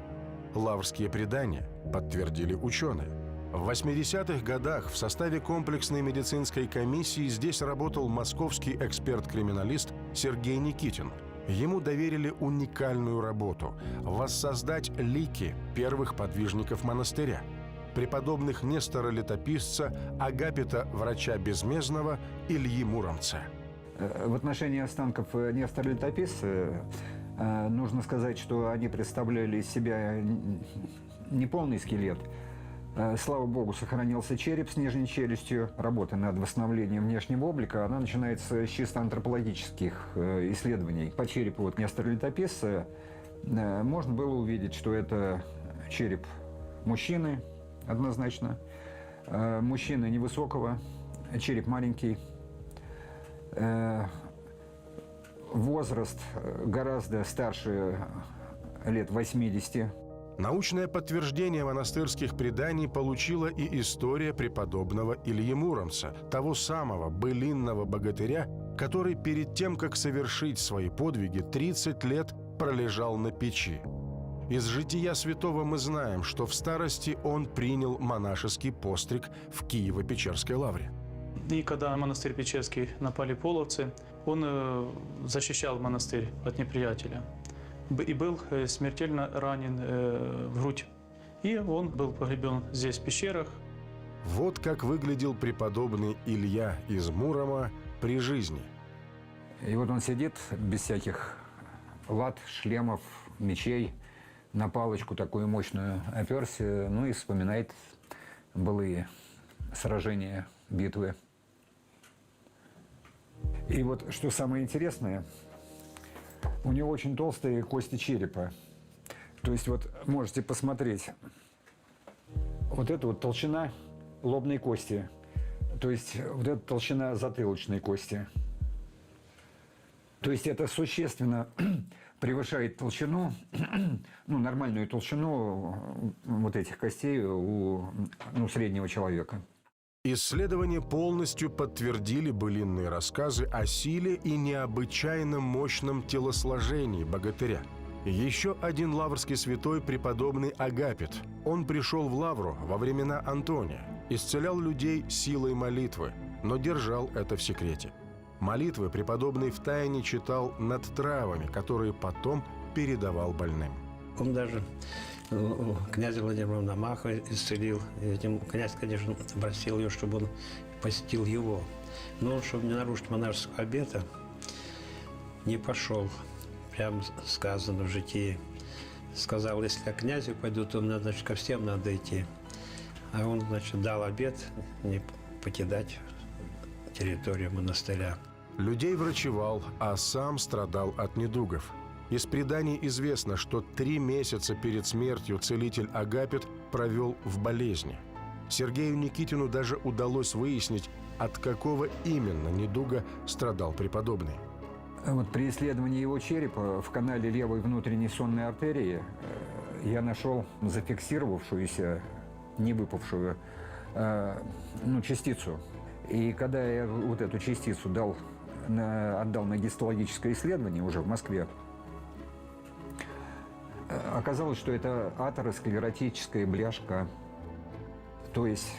[SPEAKER 1] Лаврские предания подтвердили ученые. В 80-х годах в составе комплексной медицинской комиссии здесь работал московский эксперт-криминалист Сергей Никитин. Ему доверили уникальную работу – воссоздать лики первых подвижников монастыря, преподобных Нестора Летописца, Агапита Врача Безмездного, Ильи Муромца.
[SPEAKER 18] В отношении останков Нестора Летописца нужно сказать, что они представляли из себя неполный скелет. Слава Богу, сохранился череп с нижней челюстью. Работа над восстановлением внешнего облика, она начинается с чисто антропологических исследований. По черепу Нестора Летописца можно было увидеть, что это череп мужчины, однозначно. Мужчины невысокого, череп маленький. Возраст гораздо старше лет 80.
[SPEAKER 1] Научное подтверждение монастырских преданий получила и история преподобного Ильи Муромца, того самого былинного богатыря, который перед тем, как совершить свои подвиги, 30 лет пролежал на печи. Из жития святого мы знаем, что в старости он принял монашеский постриг в Киево-Печерской лавре.
[SPEAKER 17] И когда на монастырь Печерский напали половцы, он защищал монастырь от неприятеля. И был смертельно ранен в грудь. И он был погребен здесь, в пещерах.
[SPEAKER 1] Вот как выглядел преподобный Илья из Мурома при жизни.
[SPEAKER 18] И вот он сидит без всяких лад, шлемов, мечей, на палочку такую мощную оперся, ну и вспоминает былые сражения, битвы. И вот что самое интересное, у него очень толстые кости черепа. То есть вот можете посмотреть, вот эта вот толщина лобной кости, то есть вот эта толщина затылочной кости. То есть это существенно превышает толщину, ну, нормальную толщину вот этих костей у среднего человека.
[SPEAKER 1] Исследования полностью подтвердили былинные рассказы о силе и необычайно мощном телосложении богатыря. Еще один лаврский святой – преподобный Агапит. Он пришел в лавру во времена Антония, исцелял людей силой молитвы, но держал это в секрете. Молитвы преподобный втайне читал над травами, которые потом передавал больным.
[SPEAKER 19] Он даже князя Владимира Мономаха исцелил. Этим князь, конечно, просил ее, чтобы он посетил его. Но он, чтобы не нарушить монашеского обета, не пошел. Прямо сказано в житии. Сказал, если к князю пойду, то мне, значит, ко всем надо идти. А он, значит, дал обет не покидать территорию монастыря.
[SPEAKER 1] Людей врачевал, а сам страдал от недугов. Из преданий известно, что 3 месяца перед смертью целитель Агапит провел в болезни. Сергею Никитину даже удалось выяснить, от какого именно недуга страдал преподобный.
[SPEAKER 18] Вот при исследовании его черепа в канале левой внутренней сонной артерии я нашел зафиксировавшуюся, не выпавшую, частицу. И когда я вот эту частицу отдал на гистологическое исследование уже в Москве, оказалось, что это атеросклеротическая бляшка. То есть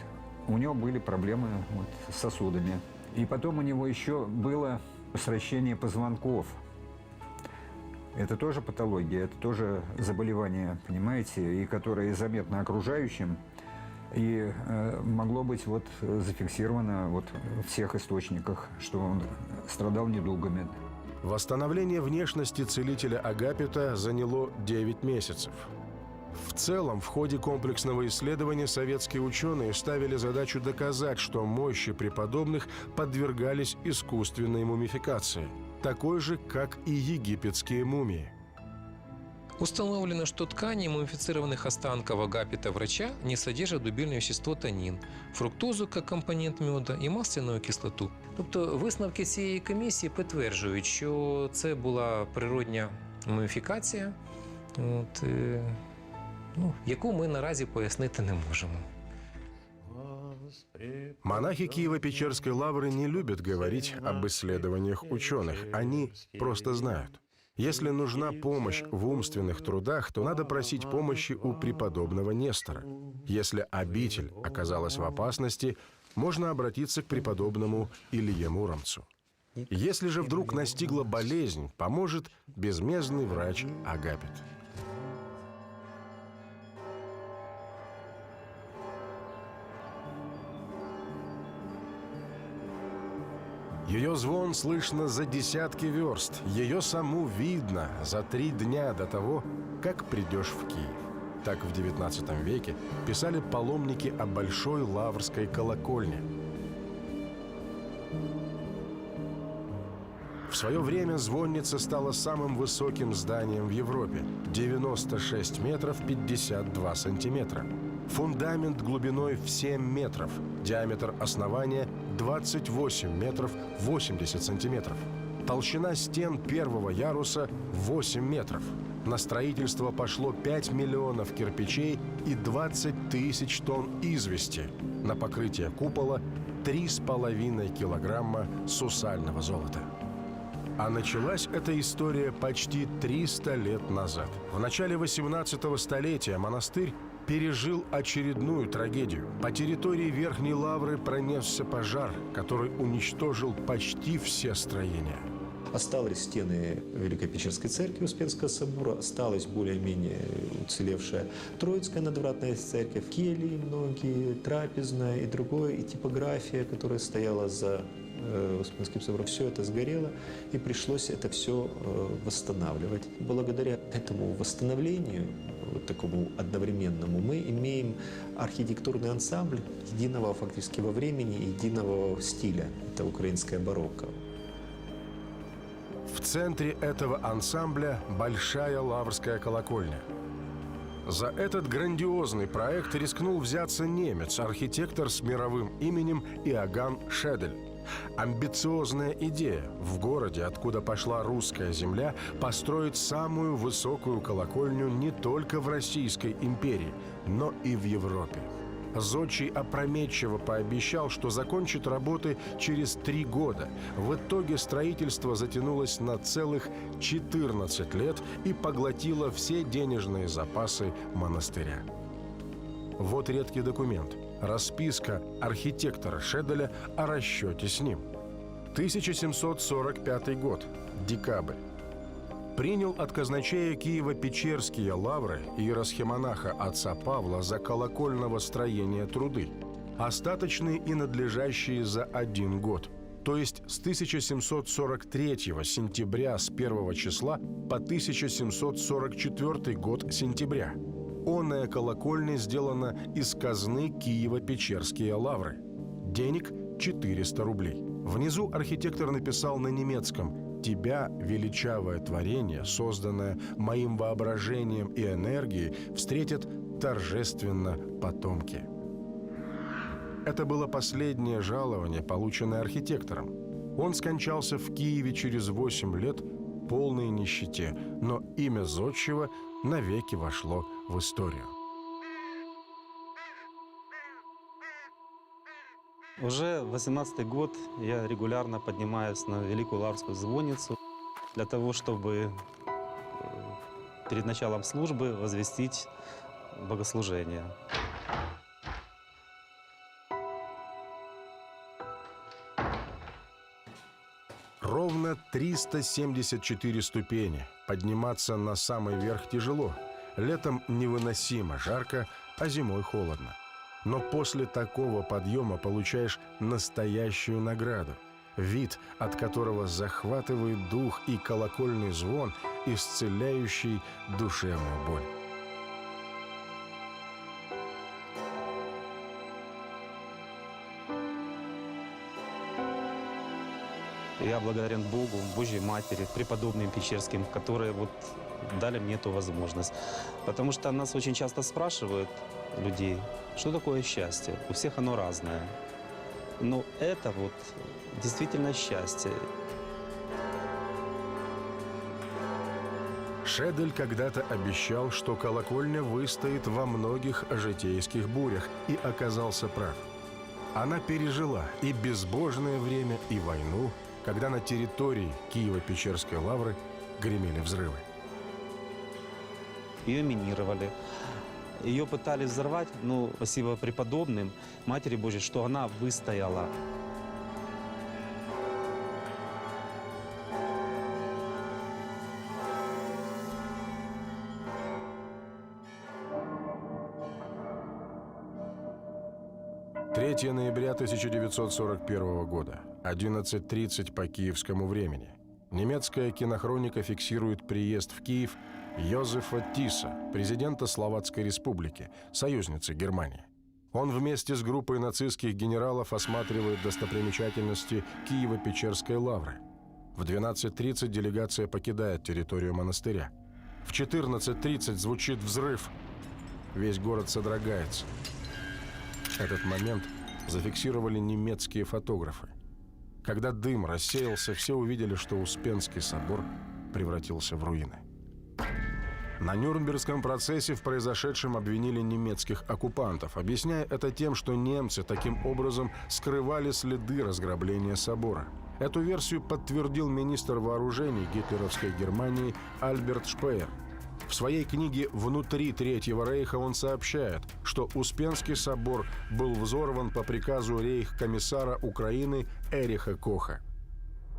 [SPEAKER 18] у него были проблемы с сосудами. И потом у него еще было сращение позвонков. Это тоже патология, это тоже заболевание, понимаете, и которое заметно окружающим. И могло быть зафиксировано в всех источниках, что он страдал недугами.
[SPEAKER 1] Восстановление внешности целителя Агапита заняло 9 месяцев. В целом, в ходе комплексного исследования советские ученые ставили задачу доказать, что мощи преподобных подвергались искусственной мумификации, такой же, как и египетские мумии.
[SPEAKER 10] Установлено, что ткани мумифицированных останков Агапита врача не содержат дубильное вещество танін, фруктозу як компонент меда і масляну кислоту. Тобто висновки цієї комісії підтверджують, що це була природня муміфікація, яку ми наразі пояснити не можемо.
[SPEAKER 1] Монахи Киево-Печерской лавры не любят говорить об исследованиях ученых. Они просто знают. Если нужна помощь в умственных трудах, то надо просить помощи у преподобного Нестора. Если обитель оказалась в опасности, можно обратиться к преподобному Илье Муромцу. Если же вдруг настигла болезнь, поможет безмездный врач Агапит. Ее звон слышно за десятки верст, ее саму видно за 3 дня до того, как придешь в Киев. Так в XIX веке писали паломники о Большой Лаврской колокольне. В свое время звонница стала самым высоким зданием в Европе – 96 метров 52 сантиметра. Фундамент глубиной в 7 метров, диаметр основания – 28 метров 80 сантиметров. Толщина стен первого яруса – 8 метров. На строительство пошло 5 миллионов кирпичей и 20 тысяч тонн извести. На покрытие купола – 3,5 килограмма сусального золота. А началась эта история почти 300 лет назад. В начале 18-го столетия монастырь пережил очередную трагедию. По территории Верхней Лавры пронесся пожар, который уничтожил почти все строения.
[SPEAKER 8] Остались стены Великой Печерской церкви Успенского собора, осталась более-менее уцелевшая Троицкая надвратная церковь, кельи многие, трапезная и другое, и типография, которая стояла за Успенским собором. Все это сгорело, и пришлось это все восстанавливать. Благодаря этому восстановлению, вот такому одновременному, мы имеем архитектурный ансамбль единого фактически во времени, единого стиля. Это украинская барокко.
[SPEAKER 1] В центре этого ансамбля Большая Лаврская колокольня. За этот грандиозный проект рискнул взяться немец, архитектор с мировым именем Иоганн Шедель. Амбициозная идея в городе, откуда пошла русская земля, построить самую высокую колокольню не только в Российской империи, но и в Европе. Зодчий опрометчиво пообещал, что закончит работы через 3 года. В итоге строительство затянулось на целых 14 лет и поглотило все денежные запасы монастыря. Вот редкий документ. Расписка архитектора Шеделя о расчете с ним. 1745 год. Декабрь. Принял от казначея Киево-Печерские лавры иеросхимонаха отца Павла за колокольного строения труды, остаточные и надлежащие за 1 год, то есть с 1743 сентября с 1 числа по 1744 год сентября. Оная колокольня сделана из казны Киево-Печерские лавры. Денег 400 рублей. Внизу архитектор написал на немецком: «Тебя, величавое творение, созданное моим воображением и энергией, встретят торжественно потомки». Это было последнее жалование, полученное архитектором. Он скончался в Киеве через 8 лет в полной нищете, но имя зодчего навеки вошло в историю.
[SPEAKER 20] Уже 18-й год я регулярно поднимаюсь на Великую Лаврскую звонницу для того, чтобы перед началом службы возвестить богослужение.
[SPEAKER 1] Ровно 374 ступени. Подниматься на самый верх тяжело. Летом невыносимо жарко, а зимой холодно. Но после такого подъема получаешь настоящую награду. Вид, от которого захватывает дух, и колокольный звон, исцеляющий душевную боль.
[SPEAKER 20] Я благодарен Богу, Божьей Матери, преподобным Печерским, которые дали мне эту возможность. Потому что нас очень часто спрашивают, людей, что такое счастье. У всех оно разное. Но это действительно счастье.
[SPEAKER 1] Шедель когда-то обещал, что колокольня выстоит во многих житейских бурях, и оказался прав. Она пережила и безбожное время, и войну, когда на территории Киево-Печерской лавры гремели взрывы.
[SPEAKER 20] Ее минировали. Ее пытались взорвать, но спасибо преподобным, Матери Божьей, что она выстояла.
[SPEAKER 1] «3 ноября 1941 года, 11:30 по киевскому времени. Немецкая кинохроника фиксирует приезд в Киев Йозефа Тиса, президента Словацкой Республики, союзницы Германии. Он вместе с группой нацистских генералов осматривает достопримечательности Киево-Печерской лавры. В 12:30 делегация покидает территорию монастыря. В 14:30 звучит взрыв. Весь город содрогается. Этот момент зафиксировали немецкие фотографы. Когда дым рассеялся, все увидели, что Успенский собор превратился в руины. На Нюрнбергском процессе в произошедшем обвинили немецких оккупантов, объясняя это тем, что немцы таким образом скрывали следы разграбления собора. Эту версию подтвердил министр вооружений гитлеровской Германии Альберт Шпеер. В своей книге «Внутри Третьего рейха» он сообщает, что Успенский собор был взорван по приказу рейхкомиссара Украины Эриха Коха.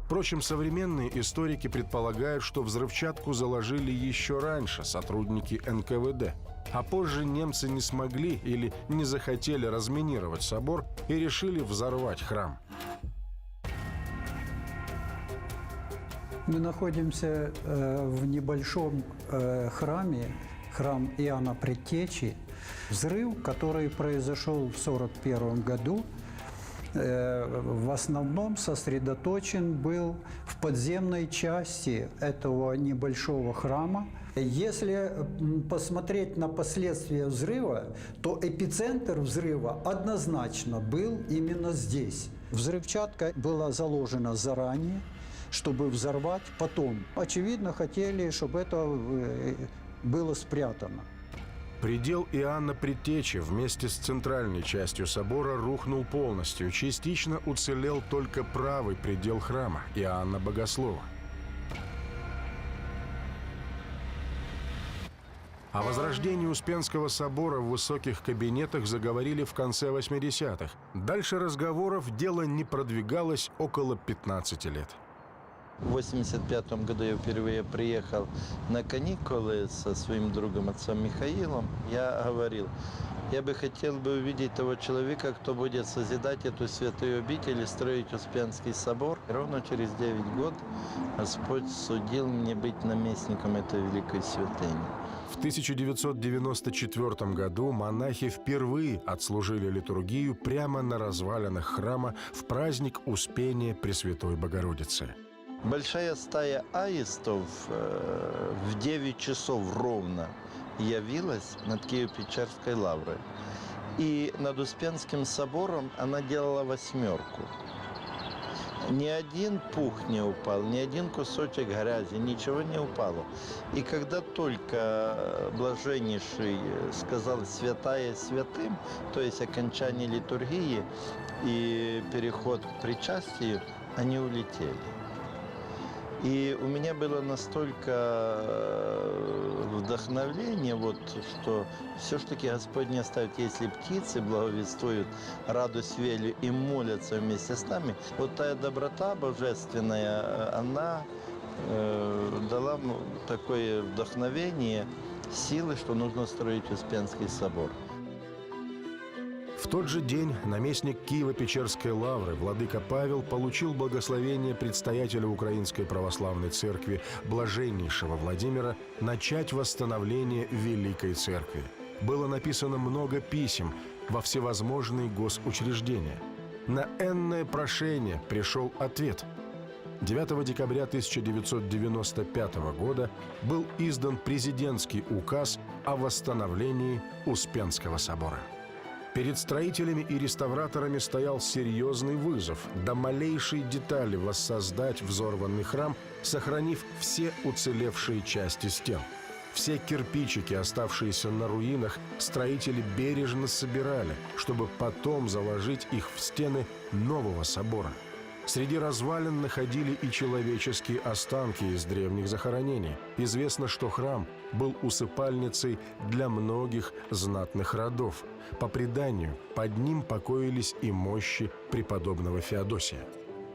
[SPEAKER 1] Впрочем, современные историки предполагают, что взрывчатку заложили еще раньше сотрудники НКВД, а позже немцы не смогли или не захотели разминировать собор и решили взорвать храм.
[SPEAKER 21] Мы находимся в небольшом храме, храм Иоанна Предтечи. Взрыв, который произошел в 1941 году, в основном сосредоточен был в подземной части этого небольшого храма. Если посмотреть на последствия взрыва, то эпицентр взрыва однозначно был именно здесь. Взрывчатка была заложена заранее, чтобы взорвать потом. Очевидно, хотели, чтобы это было спрятано.
[SPEAKER 1] Предел Иоанна Предтечи вместе с центральной частью собора рухнул полностью. Частично уцелел только правый предел храма Иоанна Богослова. О возрождении Успенского собора в высоких кабинетах заговорили в конце 80-х. Дальше разговоров дело не продвигалось около 15 лет.
[SPEAKER 7] В 1985 году я впервые приехал на каникулы со своим другом отцом Михаилом. Я говорил, я бы хотел увидеть того человека, кто будет созидать эту святую обитель и строить Успенский собор. И ровно через 9 лет Господь судил мне быть наместником этой великой святыни.
[SPEAKER 1] В 1994 году монахи впервые отслужили литургию прямо на развалинах храма в праздник Успения Пресвятой Богородицы.
[SPEAKER 7] Большая стая аистов в 9 часов ровно явилась над Киево-Печерской лаврой. И над Успенским собором она делала 8. Ни один пух не упал, ни один кусочек грязи, ничего не упало. И когда только Блаженнейший сказал «святая святым», то есть окончание литургии и переход к причастию, они улетели. И у меня было настолько вдохновение, что все-таки Господь не оставит, если птицы благовествуют радость велю и молятся вместе с нами. Вот та доброта божественная, она дала такое вдохновение, силы, что нужно строить Успенский собор.
[SPEAKER 1] В тот же день наместник Киево-Печерской лавры владыка Павел получил благословение предстоятеля Украинской православной церкви Блаженнейшего Владимира начать восстановление Великой Церкви. Было написано много писем во всевозможные госучреждения. На энное прошение пришел ответ. 9 декабря 1995 года был издан президентский указ о восстановлении Успенского собора. Перед строителями и реставраторами стоял серьезный вызов до малейшей детали воссоздать взорванный храм, сохранив все уцелевшие части стен. Все кирпичики, оставшиеся на руинах, строители бережно собирали, чтобы потом заложить их в стены нового собора. Среди развалин находили и человеческие останки из древних захоронений. Известно, что храм был усыпальницей для многих знатных родов. По преданию, под ним покоились и мощи преподобного Феодосия.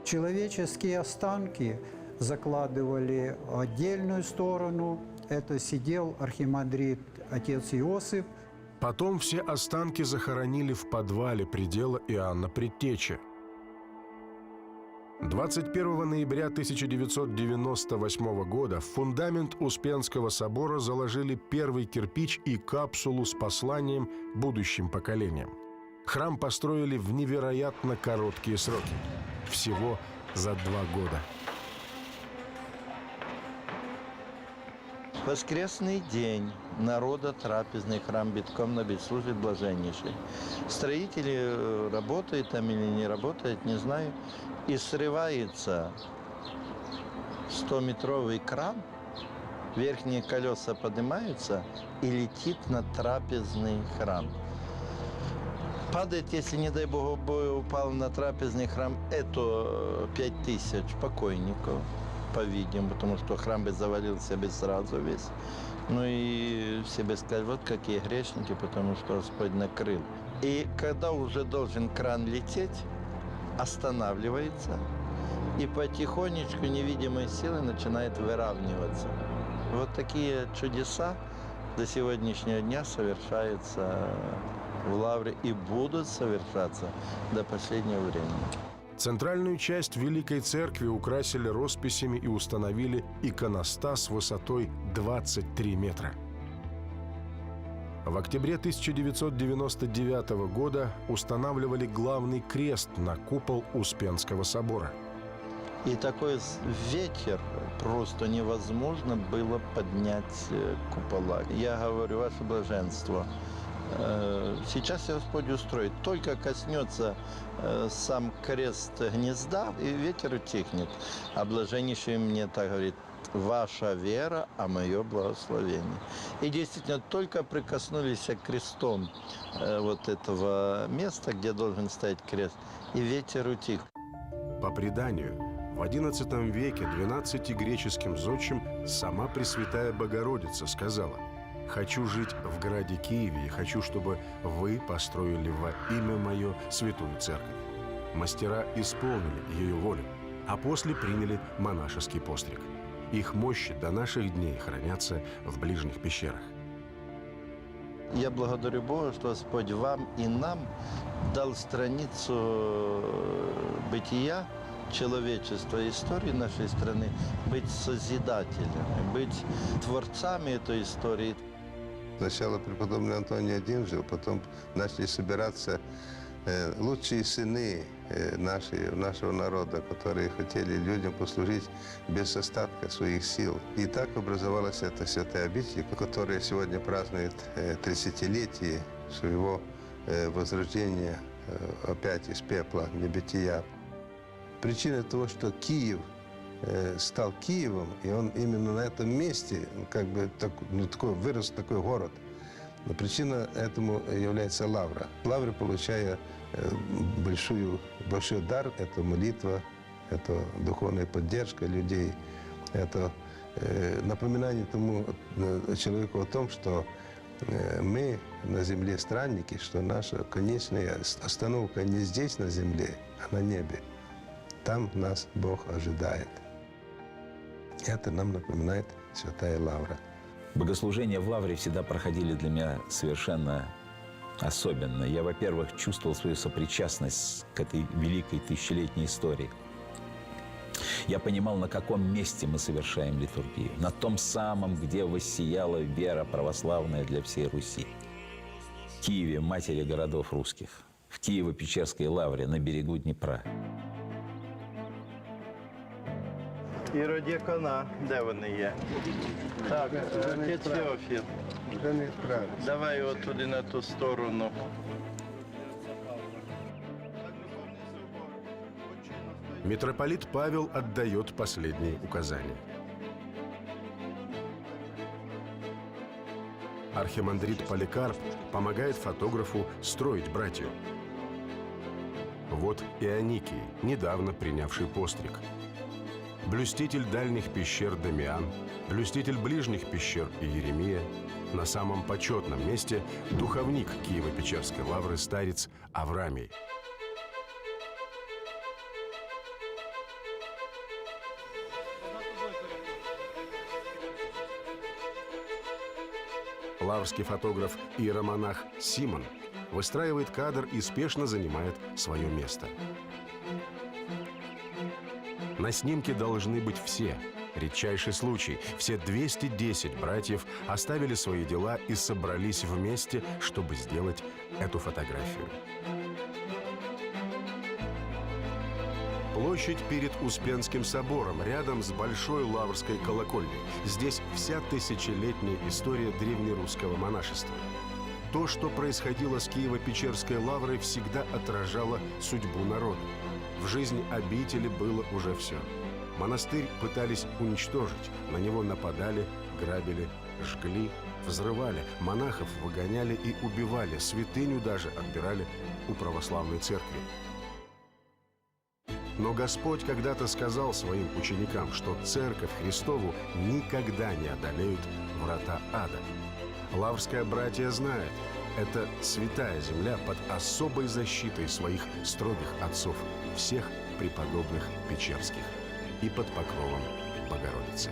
[SPEAKER 21] Человеческие останки закладывали в отдельную сторону. Это сидел архимандрит отец Иосиф.
[SPEAKER 1] Потом все останки захоронили в подвале предела Иоанна Предтечи. 21 ноября 1998 года в фундамент Успенского собора заложили первый кирпич и капсулу с посланием будущим поколениям. Храм построили в невероятно короткие сроки. Всего за 2 года.
[SPEAKER 7] Воскресный день, народа трапезный, храм битком набит, служит Блаженнейший. Строители работают там или не работают, не знаю. И срывается 100-метровый кран, верхние колеса поднимаются и летит на трапезный храм. Падает, если, не дай Бог, упал на трапезный храм, это 5000 покойников, по-видимому, потому что храм бы завалился бы сразу весь. Ну и все бы сказали, вот какие грешники, потому что Господь накрыл. И когда уже должен кран лететь, останавливается и потихонечку невидимой силой начинает выравниваться. Вот такие чудеса до сегодняшнего дня совершаются в Лавре и будут совершаться до последнего времени.
[SPEAKER 1] Центральную часть Великой Церкви украсили росписями и установили иконостас высотой 23 метра. В октябре 1999 года устанавливали главный крест на купол Успенского собора.
[SPEAKER 7] И такой ветер, просто невозможно было поднять купола. Я говорю, ваше блаженство, сейчас Господь устроит. Только коснется сам крест гнезда, и ветер утихнет. А Блаженнейший мне так говорит: ваша вера, а мое благословение. И действительно, только прикоснулись к крестом вот этого места, где должен стоять крест, и ветер утих.
[SPEAKER 1] По преданию, в XI веке 12 греческим зодчим сама Пресвятая Богородица сказала: «Хочу жить в граде Киеве и хочу, чтобы вы построили во имя мое святую церковь». Мастера исполнили ее волю, а после приняли монашеский постриг. Их мощи до наших дней хранятся в ближних пещерах.
[SPEAKER 7] Я благодарю Бога, что Господь вам и нам дал страницу бытия, человечества, истории нашей страны, быть созидателями, быть творцами этой истории.
[SPEAKER 5] Сначала преподобный Антоний один жил, потом начали собираться лучшие сыны нашего народа, которые хотели людям послужить без остатка своих сил. И так образовалась эта святая обитель, которая сегодня празднует 30-летие своего возрождения опять из пепла, небытия. Причина того, что Киев стал Киевом, и он именно на этом месте, как бы вырос такой город. Но причина этому является лавра. Лавра, получая большой дар, это молитва, это духовная поддержка людей, это напоминание тому человеку о том, что мы на земле странники, что наша конечная остановка не здесь на земле, а на небе. Там нас Бог ожидает. Это нам напоминает святая лавра.
[SPEAKER 9] Богослужения в лавре всегда проходили для меня совершенно особенно. Я, во-первых, чувствовал свою сопричастность к этой великой тысячелетней истории. Я понимал, на каком месте мы совершаем литургию. На том самом, где воссияла вера православная для всей Руси. В Киеве, матери городов русских. В Киево-Печерской лавре на берегу Днепра.
[SPEAKER 7] Іродіакона, де вони є? Так, отець Феофіл. Давай його туди на ту сторону.
[SPEAKER 1] Митрополит Павел отдает последние указания. Архимандрит Поликарп помогает фотографу строить братью. Вот Ионикий, недавно принявший постриг. Блюститель дальних пещер Дамиан, блюститель ближних пещер Иеремия, на самом почетном месте духовник Киево-Печерской лавры старец Аврамий. Лаврский фотограф и иеромонах Симон выстраивает кадр и спешно занимает свое место. На снимке должны быть все. Редчайший случай. Все 210 братьев оставили свои дела и собрались вместе, чтобы сделать эту фотографию. Площадь перед Успенским собором, рядом с Большой Лаврской колокольней. Здесь вся тысячелетняя история древнерусского монашества. То, что происходило с Киево-Печерской лаврой, всегда отражало судьбу народа. В жизни обители было уже все. Монастырь пытались уничтожить, на него нападали, грабили, жгли, взрывали, монахов выгоняли и убивали, святыню даже отбирали у православной церкви. Но Господь когда-то сказал своим ученикам, что Церковь Христову никогда не одолеют врата ада. Лаврское братья знает, это святая земля под особой защитой своих строгих отцов, всех преподобных Печерских, и под покровом Богородицы.